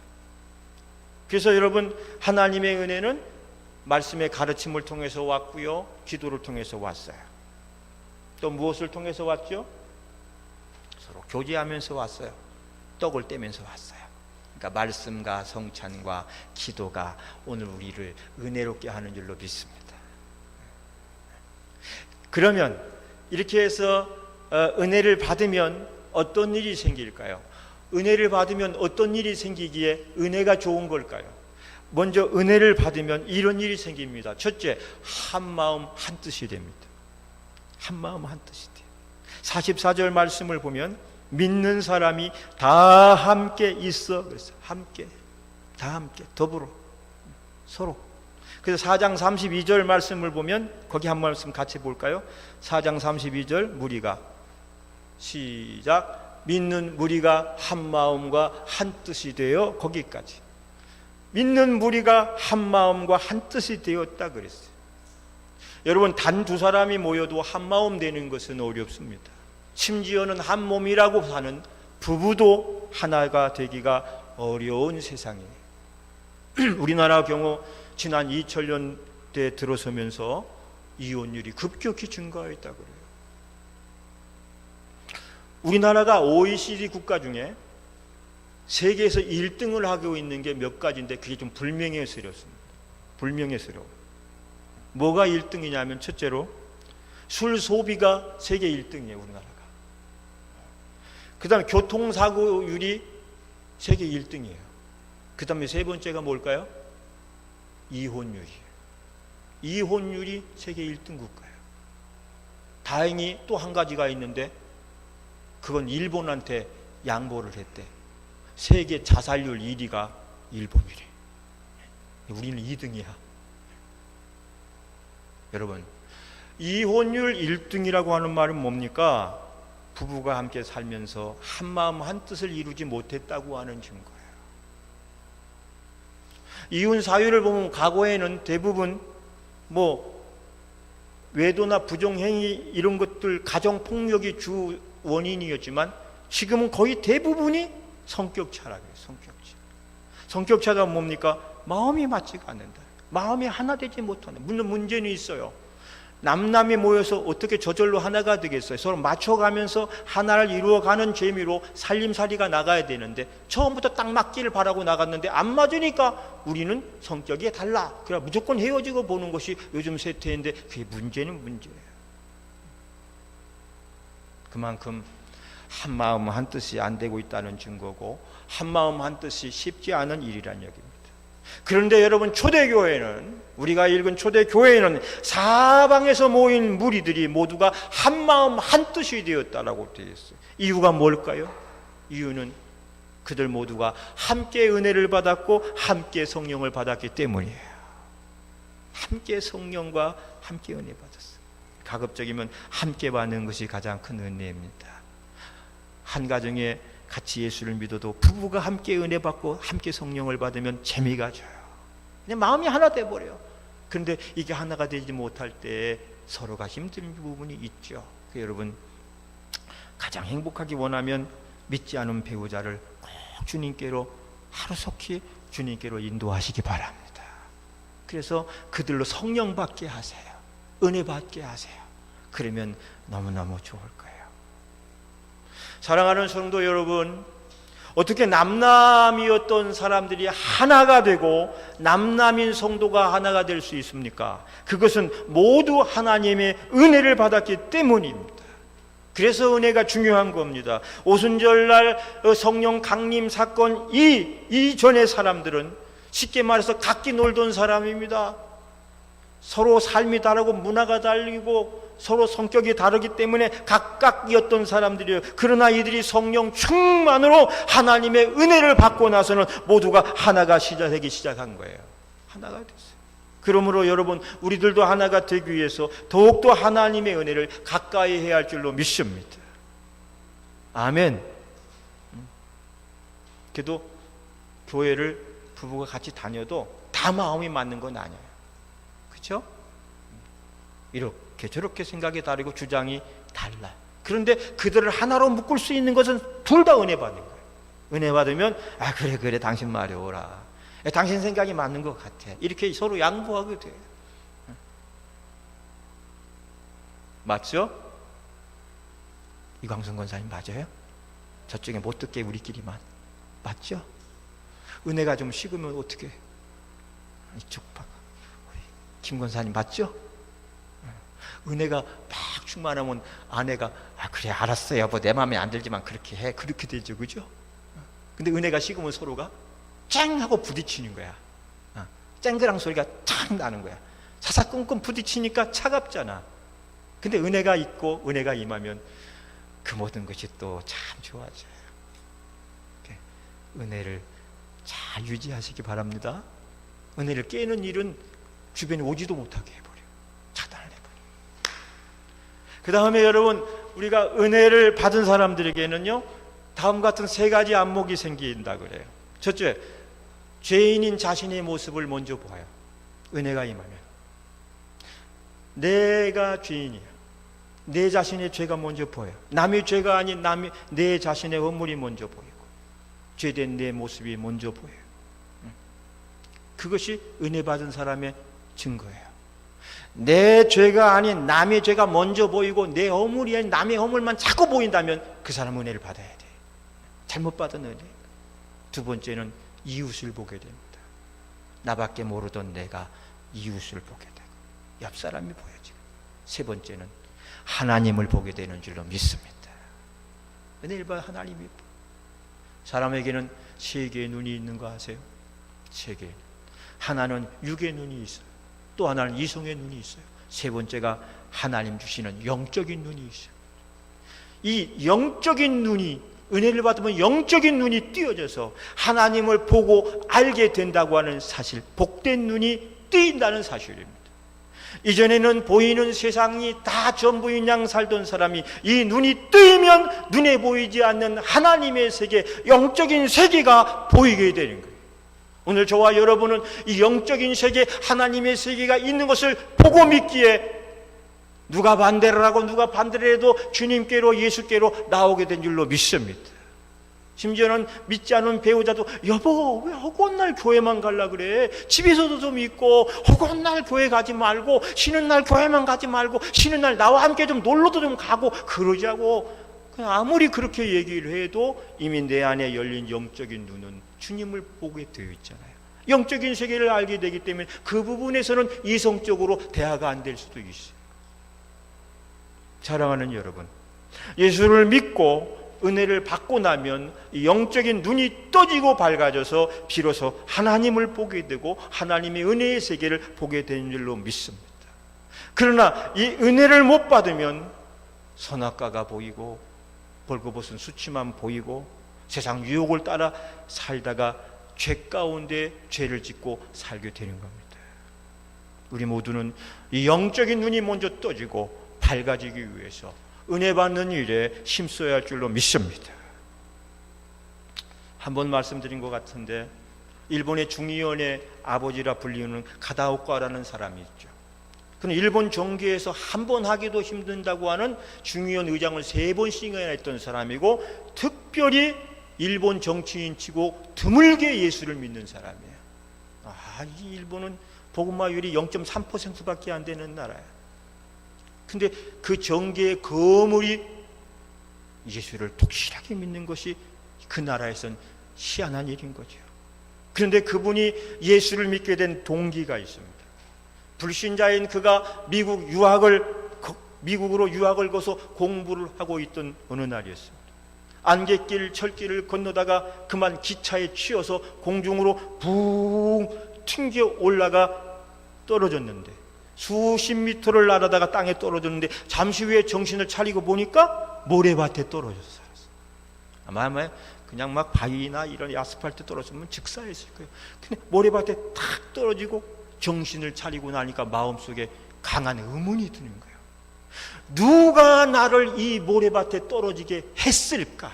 그래서 여러분, 하나님의 은혜는 말씀의 가르침을 통해서 왔고요, 기도를 통해서 왔어요. 또 무엇을 통해서 왔죠? 서로 교제하면서 왔어요. 떡을 떼면서 왔어요. 그러니까 말씀과 성찬과 기도가 오늘 우리를 은혜롭게 하는 줄로 믿습니다. 그러면 이렇게 해서 은혜를 받으면 어떤 일이 생길까요? 은혜를 받으면 어떤 일이 생기기에 은혜가 좋은 걸까요? 먼저 은혜를 받으면 이런 일이 생깁니다. 첫째, 한 마음 한 뜻이 됩니다. 한 마음 한 뜻이 돼요. 44절 말씀을 보면 믿는 사람이 다 함께 있어. 그래서 함께, 다 함께, 더불어, 서로. 그래서 4장 32절 말씀을 보면 거기 한 말씀 같이 볼까요? 4장 32절 무리가, 시작, 믿는 무리가 한 마음과 한 뜻이 되어, 거기까지. 믿는 무리가 한 마음과 한 뜻이 되었다 그랬어요. 여러분, 단 두 사람이 모여도 한 마음 되는 것은 어렵습니다. 심지어는 한 몸이라고 하는 부부도 하나가 되기가 어려운 세상이에요. 우리나라 경우 지난 2000년대에 들어서면서 이혼율이 급격히 증가했다고 그래요. 우리나라가 OECD 국가 중에 세계에서 1등을 하고 있는 게 몇 가지인데 그게 좀 불명예스럽습니다. 불명예스러워요. 뭐가 1등이냐면 첫째로 술 소비가 세계 1등이에요. 우리나라가. 그 다음에 교통사고율이 세계 1등이에요. 그 다음에 세 번째가 뭘까요? 이혼율이에요. 이혼율이 세계 1등 국가예요. 다행히 또 한 가지가 있는데 그건 일본한테 양보를 했대. 세계 자살률 1위가 일본이래. 우리는 2등이야. 여러분, 이혼율 1등이라고 하는 말은 뭡니까? 부부가 함께 살면서 한 마음 한 뜻을 이루지 못했다고 하는 증거예요. 이혼 사유를 보면 과거에는 대부분 뭐 외도나 부정행위 이런 것들 가정폭력이 주 원인이었지만 지금은 거의 대부분이 성격차라고 해요. 성격차가 뭡니까? 마음이 맞지가 않는다. 마음이 하나 되지 못하는. 물론 문제는 있어요. 남남이 모여서 어떻게 저절로 하나가 되겠어요? 서로 맞춰가면서 하나를 이루어가는 재미로 살림살이가 나가야 되는데 처음부터 딱 맞기를 바라고 나갔는데 안 맞으니까 우리는 성격이 달라. 그래 무조건 헤어지고 보는 것이 요즘 세태인데 그게 문제는 문제예요. 그만큼 한 마음 한 뜻이 안 되고 있다는 증거고 한 마음 한 뜻이 쉽지 않은 일이라는 얘기입니다. 그런데 여러분 초대교회는 우리가 읽은 초대교회는 사방에서 모인 무리들이 모두가 한 마음 한 뜻이 되었다라고 되어 있어요. 이유가 뭘까요? 이유는 그들 모두가 함께 은혜를 받았고 함께 성령을 받았기 때문이에요. 함께 성령과 함께 은혜 받았어요. 가급적이면 함께 받는 것이 가장 큰 은혜입니다. 한 가정에 같이 예수를 믿어도 부부가 함께 은혜 받고 함께 성령을 받으면 재미가 져요. 그냥 마음이 하나 돼버려요. 그런데 이게 하나가 되지 못할 때 서로가 힘든 부분이 있죠. 여러분 가장 행복하기 원하면 믿지 않은 배우자를 꼭 주님께로 하루속히 주님께로 인도하시기 바랍니다. 그래서 그들로 성령 받게 하세요. 은혜 받게 하세요. 그러면 너무너무 좋을 거예요. 사랑하는 성도 여러분, 어떻게 남남이었던 사람들이 하나가 되고 남남인 성도가 하나가 될 수 있습니까? 그것은 모두 하나님의 은혜를 받았기 때문입니다. 그래서 은혜가 중요한 겁니다. 오순절날 성령 강림 사건 이전의 사람들은 쉽게 말해서 각기 놀던 사람입니다. 서로 삶이 다르고 문화가 다르고 서로 성격이 다르기 때문에 각각이었던 사람들이에요. 그러나 이들이 성령 충만으로 하나님의 은혜를 받고 나서는 모두가 하나가 되기 시작한 거예요. 하나가 됐어요. 그러므로 여러분 우리들도 하나가 되기 위해서 더욱더 하나님의 은혜를 가까이 해야 할 줄로 믿습니다. 아멘. 그래도 교회를 부부가 같이 다녀도 다 마음이 맞는 건 아니에요. 그렇죠? 이렇게 저렇게 생각이 다르고 주장이 달라. 그런데 그들을 하나로 묶을 수 있는 것은 둘 다 은혜 받는 거예요. 은혜 받으면 그래 당신 말이 옳아. 당신 생각이 맞는 것 같아. 이렇게 서로 양보하게 돼요. 맞죠? 이광순 권사님 맞아요? 저쪽에 못 듣게 우리끼리만. 맞죠? 은혜가 좀 식으면 어떻게? 이쪽 봐. 김 권사님 맞죠? 은혜가 막 충만하면 아내가 그래 알았어 여보 내 마음에 안 들지만 그렇게 해. 그렇게 되죠. 그죠? 근데 은혜가 식으면 서로가 쨍 하고 부딪히는 거야. 쨍그랑 소리가 창 나는 거야. 사사건건 부딪히니까 차갑잖아. 근데 은혜가 있고 은혜가 임하면 그 모든 것이 또 참 좋아져요. 은혜를 잘 유지하시기 바랍니다. 은혜를 깨는 일은 주변에 오지도 못하게 해버려. 차단을 해버려. 그 다음에 여러분 우리가 은혜를 받은 사람들에게는요 다음 같은 세 가지 안목이 생긴다 그래요. 첫째, 죄인인 자신의 모습을 먼저 보아요. 은혜가 임하면 내가 죄인이야. 내 자신의 죄가 먼저 보여요. 남의 죄가 아닌 내 자신의 허물이 먼저 보이고 죄된 내 모습이 먼저 보여요. 그것이 은혜 받은 사람의 증거예요. 내 죄가 아닌 남의 죄가 먼저 보이고 내 허물이 아닌 남의 허물만 자꾸 보인다면 그 사람은 은혜를 받아야 돼. 잘못 받은 은혜. 두 번째는 이웃을 보게 됩니다. 나밖에 모르던 내가 이웃을 보게 되고 옆 사람이 보여지고 세 번째는 하나님을 보게 되는 줄로 믿습니다. 은혜를 받은 하나님이 사람에게는 세 개의 눈이 있는 거 아세요? 세 개. 하나는 육의 눈이 있어요. 또 하나는 이성의 눈이 있어요. 세 번째가 하나님 주시는 영적인 눈이 있어요. 이 영적인 눈이 은혜를 받으면 영적인 눈이 띄어져서 하나님을 보고 알게 된다고 하는 사실, 복된 눈이 띄인다는 사실입니다. 이전에는 보이는 세상이 다 전부인 양 살던 사람이 이 눈이 뜨이면 눈에 보이지 않는 하나님의 세계, 영적인 세계가 보이게 되는 거예요. 오늘 저와 여러분은 이 영적인 세계, 하나님의 세계가 있는 것을 보고 믿기에 누가 반대를 하고 누가 반대를 해도 주님께로, 예수께로 나오게 된 줄로 믿습니다. 심지어는 믿지 않은 배우자도 여보 왜 허구한 날 교회만 가려 그래? 집에서도 좀 있고 허구한 날 교회 가지 말고 쉬는 날 교회만 가지 말고 쉬는 날 나와 함께 좀 놀러도 좀 가고 그러자고. 그냥 아무리 그렇게 얘기를 해도 이미 내 안에 열린 영적인 눈은 주님을 보게 되어 있잖아요. 영적인 세계를 알게 되기 때문에 그 부분에서는 이성적으로 대화가 안 될 수도 있어요. 사랑하는 여러분, 예수를 믿고 은혜를 받고 나면 영적인 눈이 떠지고 밝아져서 비로소 하나님을 보게 되고 하나님의 은혜의 세계를 보게 되는 줄로 믿습니다. 그러나 이 은혜를 못 받으면 선악과가 보이고 벌거벗은 수치만 보이고 세상 유혹을 따라 살다가 죄 가운데 죄를 짓고 살게 되는 겁니다. 우리 모두는 이 영적인 눈이 먼저 떠지고 밝아지기 위해서 은혜 받는 일에 힘써야 할 줄로 믿습니다. 한번 말씀드린 것 같은데 일본의 중의원의 아버지라 불리는 가다오카라는 사람이 있죠. 그는 일본 정계에서 한 번 하기도 힘든다고 하는 중의원 의장을 3번씩이나 했던 사람이고 특별히 일본 정치인치고 드물게 예수를 믿는 사람이에요. 이 일본은 복음화율이 0.3%밖에 안 되는 나라예요. 근데 그 정계의 거물이 예수를 독실하게 믿는 것이 그 나라에선 희한한 일인 거죠. 그런데 그분이 예수를 믿게 된 동기가 있습니다. 불신자인 그가 미국으로 유학을 가서 공부를 하고 있던 어느 날이었습니다. 안갯길 철길을 건너다가 그만 기차에 치여서 공중으로 붕 튕겨 올라가 떨어졌는데 수십 미터를 날아다가 땅에 떨어졌는데 잠시 후에 정신을 차리고 보니까 모래밭에 떨어졌어요. 아마 그냥 막 바위나 이런 아스팔트 떨어지면 즉사했을 거예요. 근데 모래밭에 탁 떨어지고 정신을 차리고 나니까 마음속에 강한 의문이 드는 거예요. 누가 나를 이 모래밭에 떨어지게 했을까?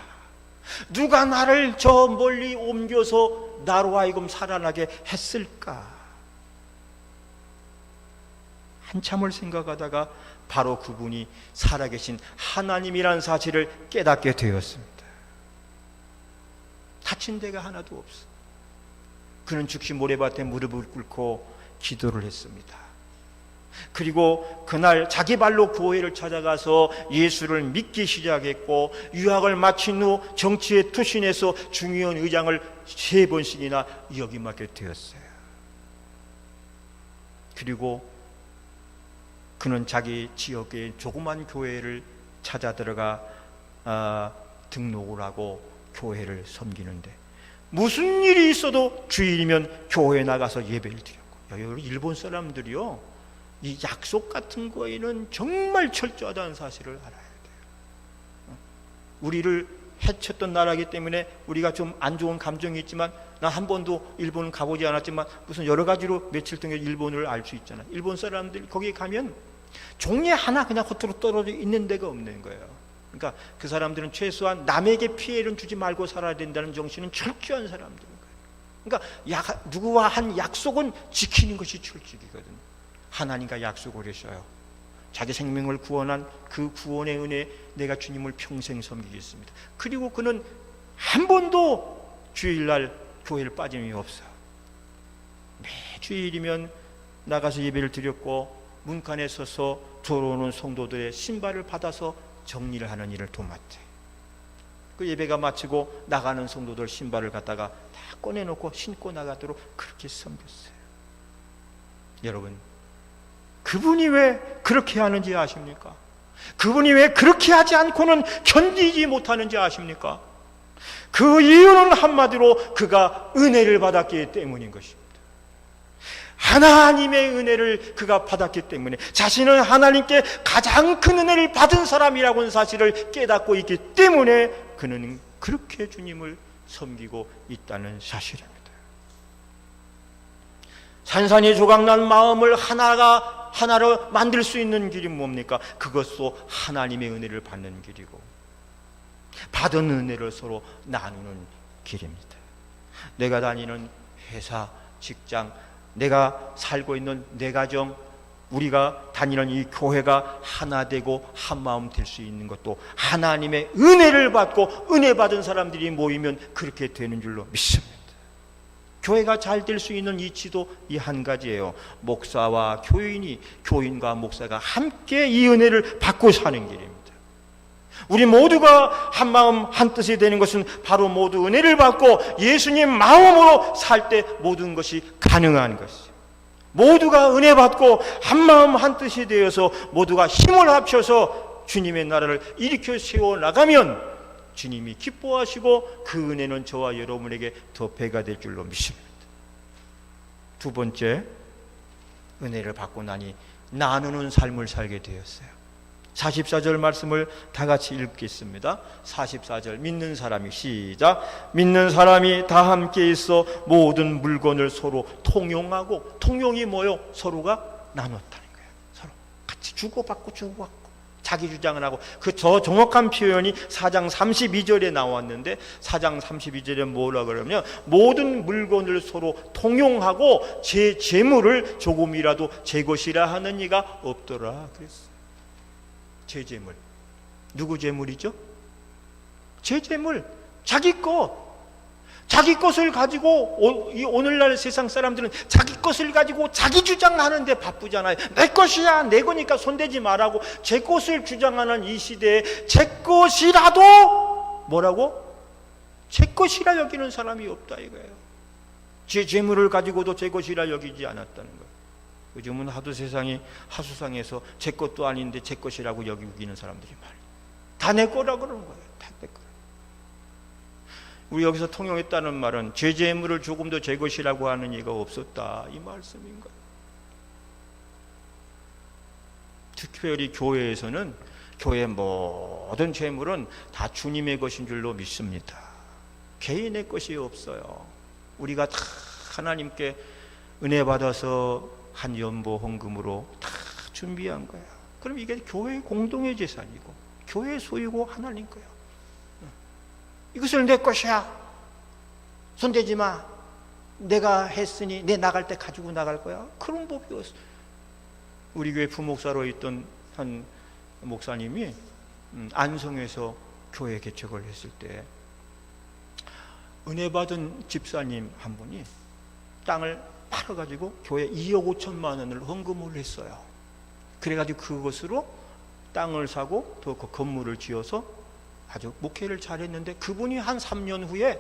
누가 나를 저 멀리 옮겨서 나로 하여금 살아나게 했을까? 한참을 생각하다가 바로 그분이 살아계신 하나님이라는 사실을 깨닫게 되었습니다. 다친 데가 하나도 없어. 그는 즉시 모래밭에 무릎을 꿇고 기도를 했습니다. 그리고 그날 자기 발로 교회를 찾아가서 예수를 믿기 시작했고 유학을 마친 후 정치에 투신해서 중의원 의장을 3번씩이나 역임하게 되었어요. 그리고 그는 자기 지역의 조그만 교회를 찾아 들어가 등록을 하고 교회를 섬기는데 무슨 일이 있어도 주일이면 교회에 나가서 예배를 드렸고, 일본 사람들이요 이 약속 같은 거에는 정말 철저하다는 사실을 알아야 돼요. 우리를 해쳤던 나라이기 때문에 우리가 좀 안 좋은 감정이 있지만 나 한 번도 일본을 가보지 않았지만 무슨 여러 가지로 며칠 동안 일본을 알 수 있잖아요. 일본 사람들이 거기에 가면 종이 하나 그냥 겉으로 떨어져 있는 데가 없는 거예요. 그러니까 그 사람들은 최소한 남에게 피해를 주지 말고 살아야 된다는 정신은 철저한 사람들인 거예요. 그러니까 누구와 한 약속은 지키는 것이 철칙이거든요. 하나님과 약속을 했어요. 자기 생명을 구원한 그 구원의 은혜 내가 주님을 평생 섬기겠습니다. 그리고 그는 한 번도 주일날 교회를 빠짐이 없어요. 매주일이면 나가서 예배를 드렸고 문간에 서서 들어오는 성도들의 신발을 받아서 정리를 하는 일을 도맡아요. 그 예배가 마치고 나가는 성도들 신발을 갖다가 다 꺼내놓고 신고 나가도록 그렇게 섬겼어요. 여러분, 그분이 왜 그렇게 하는지 아십니까? 그분이 왜 그렇게 하지 않고는 견디지 못하는지 아십니까? 그 이유는 한마디로 그가 은혜를 받았기 때문인 것입니다. 하나님의 은혜를 그가 받았기 때문에 자신은 하나님께 가장 큰 은혜를 받은 사람이라고 하는 사실을 깨닫고 있기 때문에 그는 그렇게 주님을 섬기고 있다는 사실입니다. 산산이 조각난 마음을 하나로 만들 수 있는 길이 뭡니까? 그것도 하나님의 은혜를 받는 길이고 받은 은혜를 서로 나누는 길입니다. 내가 다니는 회사, 직장, 내가 살고 있는 내 가정, 우리가 다니는 이 교회가 하나 되고 한 마음 될 수 있는 것도 하나님의 은혜를 받고 은혜 받은 사람들이 모이면 그렇게 되는 줄로 믿습니다. 교회가 잘 될 수 있는 이치도 이 한 가지예요. 목사와 교인이, 교인과 목사가 함께 이 은혜를 받고 사는 길입니다. 우리 모두가 한 마음 한 뜻이 되는 것은 바로 모두 은혜를 받고 예수님 마음으로 살 때 모든 것이 가능한 것이죠. 모두가 은혜 받고 한 마음 한 뜻이 되어서 모두가 힘을 합쳐서 주님의 나라를 일으켜 세워 나가면 주님이 기뻐하시고 그 은혜는 저와 여러분에게 더 배가 될 줄로 믿습니다. 두 번째, 은혜를 받고 나니 나누는 삶을 살게 되었어요. 44절 말씀을 다 같이 읽겠습니다. 44절, 믿는 사람이, 시작. 믿는 사람이 다 함께 있어 모든 물건을 서로 통용하고, 통용이 뭐요? 서로가 나눴다는 거예요. 서로 같이 주고받고 자기 주장을 하고, 그 저 정확한 표현이 4장 32절에 나왔는데 4장 32절에 뭐라 그러면 모든 물건을 서로 통용하고 제 재물을 조금이라도 제 것이라 하는 이가 없더라 그랬어요. 제 재물, 누구 재물이죠? 제 재물, 자기 것을 가지고, 오늘날 세상 사람들은 자기 것을 가지고 자기 주장하는데 바쁘잖아요. 내 것이야, 내 거니까 손대지 말라고. 제 것을 주장하는 이 시대에 제 것이라도 뭐라고? 제 것이라 여기는 사람이 없다 이거예요. 제 재물을 가지고도 제 것이라 여기지 않았다는 거예요. 요즘은 하도 세상이 하수상해서 제 것도 아닌데 제 것이라고 여기는 사람들이 많아요. 다 내 거라 그러는 거예요. 다 내 거. 우리 여기서 통용했다는 말은 제 재물을 조금 더 제 것이라고 하는 이가 없었다 이 말씀인 거예요. 특별히 교회에서는 교회의 모든 재물은 다 주님의 것인 줄로 믿습니다. 개인의 것이 없어요. 우리가 다 하나님께 은혜 받아서 한 연보 헌금으로 다 준비한 거야. 그럼 이게 교회 공동의 재산이고 교회 소유고 하나님 거야. 이것을 내 것이야, 손대지 마, 내가 했으니 내 나갈 때 가지고 나갈 거야, 그런 법이 없어. 우리 교회 부목사로 있던 한 목사님이 안성에서 교회 개척을 했을 때 은혜 받은 집사님 한 분이 땅을 팔아가지고 교회 2억 5천만 원을 헌금을 했어요. 그래가지고 그것으로 땅을 사고 또 그 건물을 지어서 아주 목회를 잘했는데, 그분이 한 3년 후에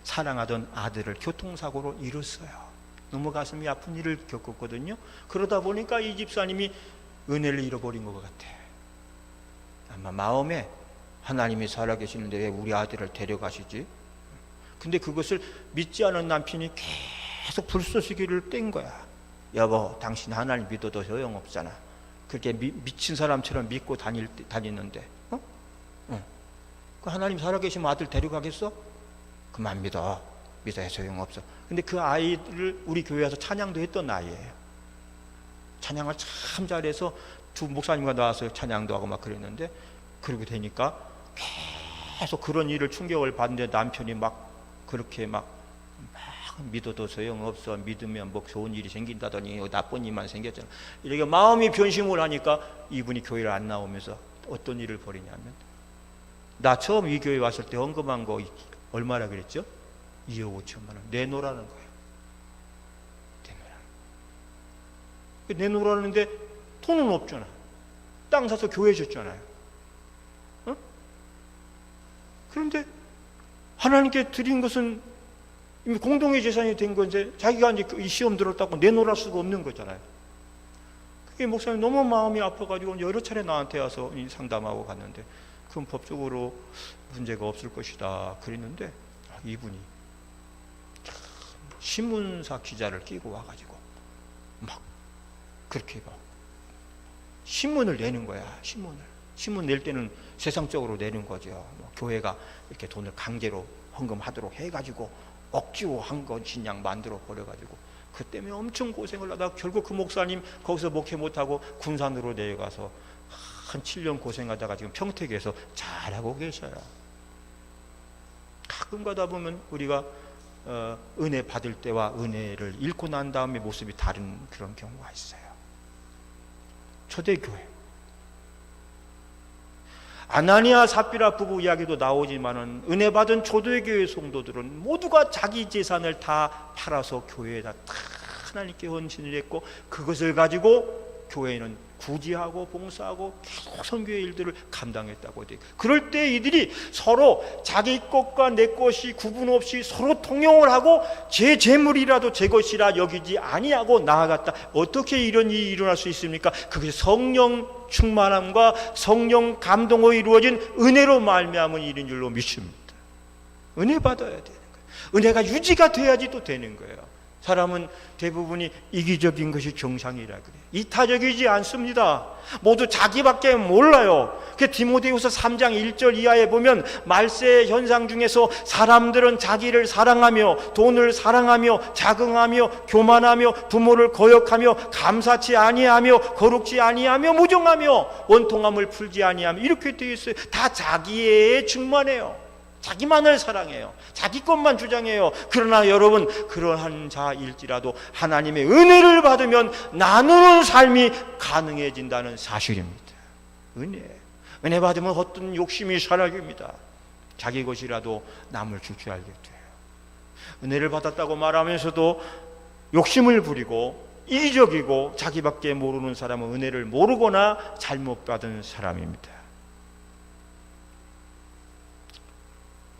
사랑하던 아들을 교통사고로 잃었어요. 너무 가슴이 아픈 일을 겪었거든요. 그러다 보니까 이 집사님이 은혜를 잃어버린 것 같아. 아마 마음에 하나님이 살아계시는데 왜 우리 아들을 데려가시지? 근데 그것을 믿지 않은 남편이 계속 불쏘시개를 뗀 거야. 여보, 당신 하나님 믿어도 소용없잖아. 그렇게 미친 사람처럼 믿고 다니는데, 그 하나님 살아계시면 아들 데려가겠어? 그만 믿어야 소용없어. 근데 그 아이를 우리 교회에서 찬양도 했던 아이예요. 찬양을 참 잘해서 두 목사님과 나와서 찬양도 하고 막 그랬는데, 그러게 되니까 계속 그런 일을 충격을 받는데 남편이 막 그렇게 막 믿어도 소용없어, 믿으면 뭐 좋은 일이 생긴다더니 나쁜 일만 생겼잖아. 이렇게 마음이 변심을 하니까 이분이 교회를 안 나오면서 어떤 일을 벌이냐면, 나 처음 이 교회 왔을 때 헌금한 거 얼마라 그랬죠? 2억 5천만 원 내놓으라는 거예요. 내놓으라는데 돈은 없잖아. 땅 사서 교회 줬잖아요. 그런데 하나님께 드린 것은 이미 공동의 재산이 된 건데 자기가 이제 이 시험 들었다고 내놓을 수가 없는 거잖아요. 그게 목사님 너무 마음이 아파가지고 여러 차례 나한테 와서 상담하고 갔는데, 그건 법적으로 문제가 없을 것이다 그랬는데, 이분이 신문사 기자를 끼고 와가지고 막 그렇게 막 신문을 내는 거야. 신문 낼 때는 세상적으로 내는 거죠. 뭐 교회가 이렇게 돈을 강제로 헌금하도록 해가지고 억지로 한 것이냥 만들어 버려가지고, 그 때문에 엄청 고생을 하다가 결국 그 목사님 거기서 목회 못하고 군산으로 내려가서 한 7년 고생하다가 지금 평택에서 잘하고 계셔요. 가끔 가다 보면 우리가 은혜 받을 때와 은혜를 잃고 난 다음에 모습이 다른 그런 경우가 있어요. 초대교회 아나니아 삽비라 부부 이야기도 나오지만은 은혜 받은 초대교회 성도들은 모두가 자기 재산을 다 팔아서 교회에다 다 하나님께 헌신을 했고, 그것을 가지고 교회는 구제하고 봉사하고 계속 선교의 일들을 감당했다고 돼요. 그럴 때 이들이 서로 자기 것과 내 것이 구분 없이 서로 통용을 하고 제 재물이라도 제 것이라 여기지 아니하고 나아갔다. 어떻게 이런 일이 일어날 수 있습니까? 그것이 성령 충만함과 성령 감동으로 이루어진 은혜로 말미암은 일인 줄로 믿습니다. 은혜 받아야 되는 거예요. 은혜가 유지가 돼야지 또 되는 거예요. 사람은 대부분이 이기적인 것이 정상이라 그래요. 이타적이지 않습니다. 모두 자기밖에 몰라요. 그 디모데후서 3장 1절 이하에 보면 말세 현상 중에서 사람들은 자기를 사랑하며 돈을 사랑하며 자긍하며 교만하며 부모를 거역하며 감사치 아니하며 거룩지 아니하며 무정하며 원통함을 풀지 아니하며 이렇게 되어 있어요. 다 자기에 충만해요. 자기만을 사랑해요. 자기 것만 주장해요. 그러나 여러분, 그러한 자일지라도 하나님의 은혜를 받으면 나누는 삶이 가능해진다는 사실입니다. 은혜 받으면 어떤 욕심이 사라집니다. 자기 것이라도 남을 줄 줄 알게 돼요. 은혜를 받았다고 말하면서도 욕심을 부리고 이기적이고 자기밖에 모르는 사람은 은혜를 모르거나 잘못 받은 사람입니다.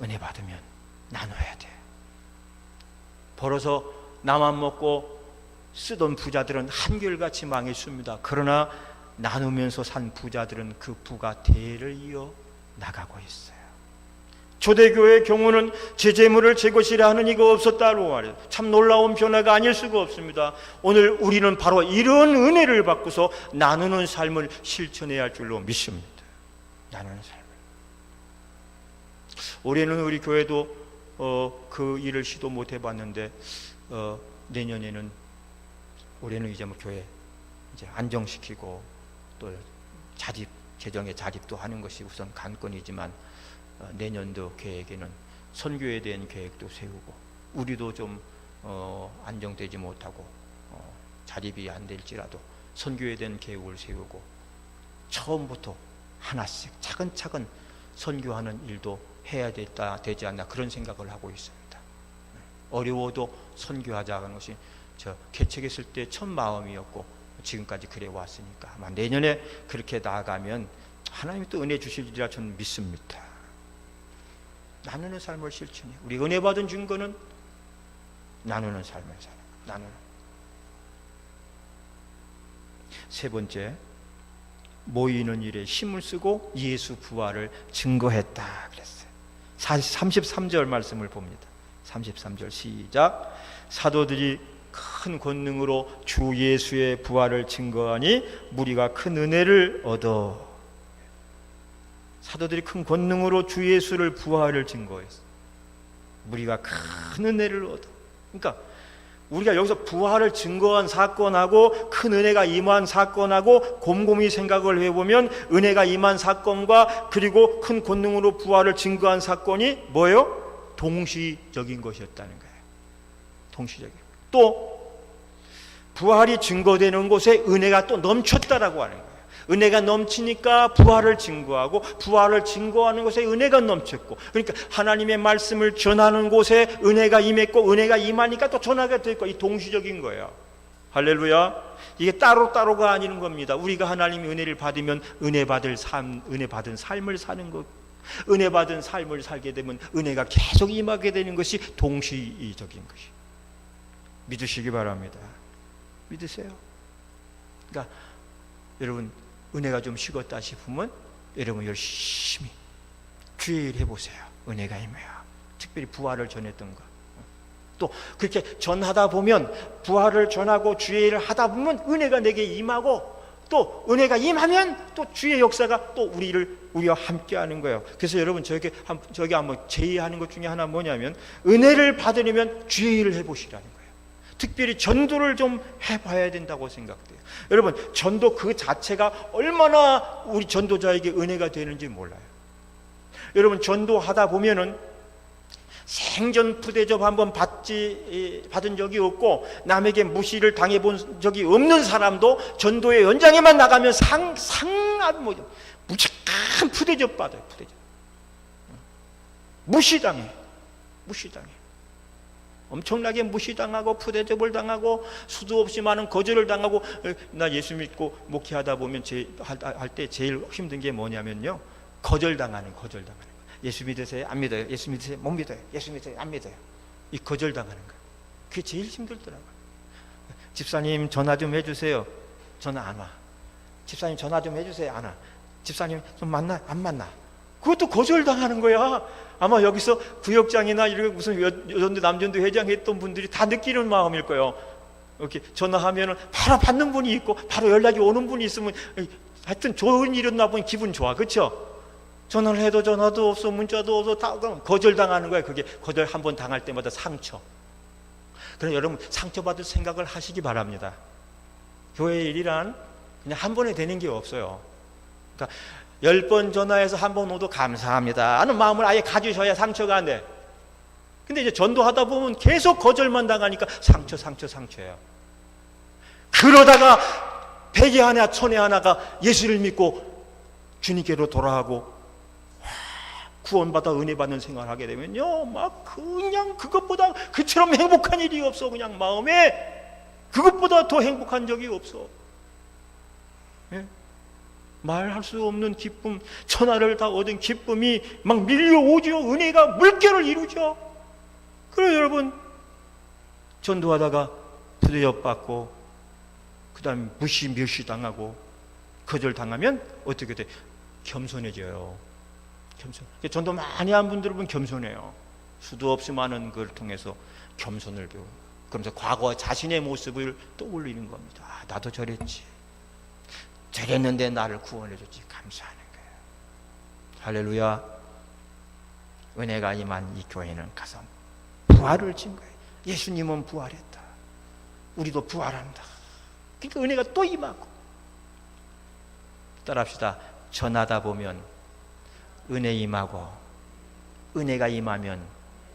은혜 받으면 나눠야 돼. 벌어서 나만 먹고 쓰던 부자들은 한결같이 망했습니다. 그러나 나누면서 산 부자들은 그 부가 대를 이어 나가고 있어요. 초대교회의 경우는 제 재물을 제 것이라 하는 이가 없었다고 말해요. 참 놀라운 변화가 아닐 수가 없습니다. 오늘 우리는 바로 이런 은혜를 받고서 나누는 삶을 실천해야 할 줄로 믿습니다. 나누는 삶. 올해는 우리 교회도 그 일을 시도 못 해봤는데 내년에는 올해는 이제 뭐 교회 이제 안정시키고 또 자립 재정의 자립도 하는 것이 우선 관건이지만 내년도 계획에는 선교에 대한 계획도 세우고 우리도 좀 안정되지 못하고 자립이 안 될지라도 선교에 대한 계획을 세우고 처음부터 하나씩 차근차근 선교하는 일도 해야 되지 않나 그런 생각을 하고 있습니다. 어려워도 선교하자는 것이 저 개척했을 때 첫 마음이었고 지금까지 그래 왔으니까 아마 내년에 그렇게 나아가면 하나님이 또 은혜 주시리라 저는 믿습니다. 나누는 삶을 실천해. 우리 은혜 받은 증거는 나누는 삶을 살아. 나누는. 세 번째, 모이는 일에 힘을 쓰고 예수 부활을 증거했다 그랬어요. 33절 말씀을 봅니다. 33절 시작. 사도들이 큰 권능으로 주 예수의 부활을 증거하니 무리가 큰 은혜를 얻어. 사도들이 큰 권능으로 주 예수를 부활을 증거했어. 무리가 큰 은혜를 얻어. 그러니까 우리가 여기서 부활을 증거한 사건하고 큰 은혜가 임한 사건하고 곰곰이 생각을 해보면 은혜가 임한 사건과 그리고 큰 권능으로 부활을 증거한 사건이 뭐예요? 동시적인 것이었다는 거예요. 동시적인. 또 부활이 증거되는 곳에 은혜가 또 넘쳤다라고 하는 거예요. 은혜가 넘치니까 부활을 증거하고 부활을 증거하는 곳에 은혜가 넘쳤고, 그러니까 하나님의 말씀을 전하는 곳에 은혜가 임했고 은혜가 임하니까 또 전하게 됐고, 이 동시적인 거예요. 할렐루야. 이게 따로따로가 아니는 겁니다. 우리가 하나님의 은혜를 받으면 은혜 받은 삶을 사는 것, 은혜 받은 삶을 살게 되면 은혜가 계속 임하게 되는 것이 동시적인 것이. 믿으시기 바랍니다. 믿으세요. 그러니까 여러분 은혜가 좀 식었다 싶으면 여러분 열심히 주의 일 해보세요. 은혜가 임해요. 특별히 부활을 전했던 거. 또 그렇게 전하다 보면 부활을 전하고 주의 일을 하다 보면 은혜가 내게 임하고 또 은혜가 임하면 또 주의 역사가 또 우리와 함께하는 거예요. 그래서 여러분 저기 한번 제의하는 것 중에 하나 뭐냐면 은혜를 받으려면 주의 일을 해보시라는 거예요. 특별히 전도를 좀 해봐야 된다고 생각돼요. 여러분 전도 그 자체가 얼마나 우리 전도자에게 은혜가 되는지 몰라요. 여러분 전도하다 보면은 생전 푸대접 한번 받은 적이 없고 남에게 무시를 당해본 적이 없는 사람도 전도의 연장에만 나가면 무식한 푸대접 받아요. 푸대접. 무시당해. 엄청나게 무시당하고 푸대접을 당하고 수도 없이 많은 거절을 당하고. 나 예수 믿고 목회하다 보면 할 때 제일 힘든 게 뭐냐면요, 거절당하는 거. 예수 믿으세요? 안 믿어요? 예수 믿으세요? 못 믿어요? 예수 믿으세요? 안 믿어요? 이 거절당하는 거, 그게 제일 힘들더라고요. 집사님 전화 좀 해주세요. 전화 안 와. 집사님 전화 좀 해주세요. 안 와. 집사님 좀 만나? 안 만나. 그것도 거절당하는 거야. 아마 여기서 구역장이나 이렇게 무슨 여전도 남전도 회장 했던 분들이 다 느끼는 마음일 거예요. 이렇게 전화하면은 바로 받는 분이 있고 바로 연락이 오는 분이 있으면 하여튼 좋은 일이었나 보니 기분 좋아. 그렇죠? 전화를 해도 전화도 없어, 문자도 없어, 다 거절당하는 거야. 그게 거절 한번 당할 때마다 상처. 그래서 여러분 상처받을 생각을 하시기 바랍니다. 교회 일이란 그냥 한 번에 되는 게 없어요. 그러니까 10번 전화해서 한 번 오도 감사합니다 하는 마음을 아예 가지셔야 상처가 안 돼. 근데 이제 전도하다 보면 계속 거절만 당하니까 상처예요. 그러다가 100에 하나 1000에 하나가 예수를 믿고 주님께로 돌아가고 구원받아 은혜 받는 생활을 하게 되면요, 막 그냥 그것보다 그처럼 행복한 일이 없어. 그냥 마음에 그것보다 더 행복한 적이 없어. 예? 말할 수 없는 기쁨, 천하를 다 얻은 기쁨이 막 밀려오죠. 은혜가 물결을 이루죠. 그래서 여러분 전도하다가 푸대접 받고 그 다음에 멸시 당하고 거절당하면 어떻게 돼? 겸손해져요. 전도 많이 한 분들은 보면 겸손해요. 수도 없이 많은 걸 통해서 겸손을 배워. 그러면서 과거 자신의 모습을 떠올리는 겁니다. 아, 나도 저랬지. 저랬는데 나를 구원해줬지. 감사하는 거예요. 할렐루야. 은혜가 임한 이 교회는 가서 부활을 진 거예요. 예수님은 부활했다. 우리도 부활한다. 그러니까 은혜가 또 임하고. 따라합시다. 전하다 보면 은혜 임하고 은혜가 임하면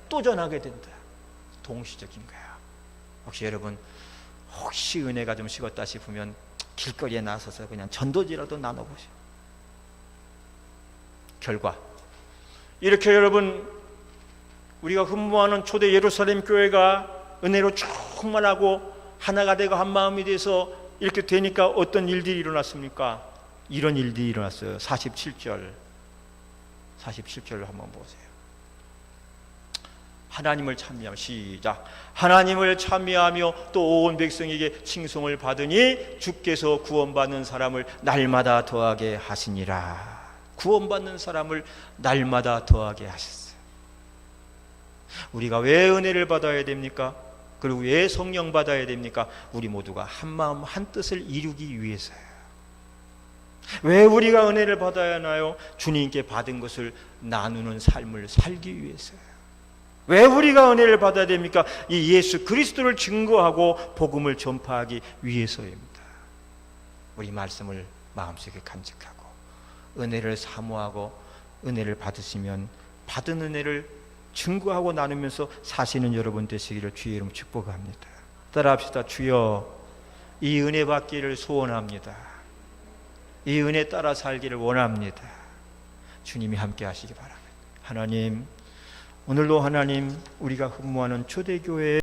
또 전하게 된다. 동시적인 거야. 혹시 여러분 은혜가 좀 식었다 싶으면 길거리에 나서서 그냥 전도지라도 나눠보세요. 결과 이렇게 여러분 우리가 흠모하는 초대 예루살렘 교회가 은혜로 충만하고 하나가 되고 한 마음이 돼서 이렇게 되니까 어떤 일들이 일어났습니까? 이런 일들이 일어났어요. 47절을 한번 보세요. 하나님을 찬미하며 시작. 하나님을 찬미하며 또 온 백성에게 칭송을 받으니 주께서 구원받는 사람을 날마다 더하게 하시니라. 구원받는 사람을 날마다 더하게 하셨어요. 우리가 왜 은혜를 받아야 됩니까? 그리고 왜 성령 받아야 됩니까? 우리 모두가 한 마음 한 뜻을 이루기 위해서요. 왜 우리가 은혜를 받아야 하나요? 주님께 받은 것을 나누는 삶을 살기 위해서요. 왜 우리가 은혜를 받아야 됩니까? 이 예수 그리스도를 증거하고 복음을 전파하기 위해서입니다. 우리 말씀을 마음속에 간직하고 은혜를 사모하고 은혜를 받으시면 받은 은혜를 증거하고 나누면서 사시는 여러분 되시기를 주의 이름 축복합니다. 따라합시다. 주여, 이 은혜 받기를 소원합니다. 이 은혜 따라 살기를 원합니다. 주님이 함께 하시기 바랍니다. 하나님, 오늘도 하나님 우리가 흠모하는 초대교회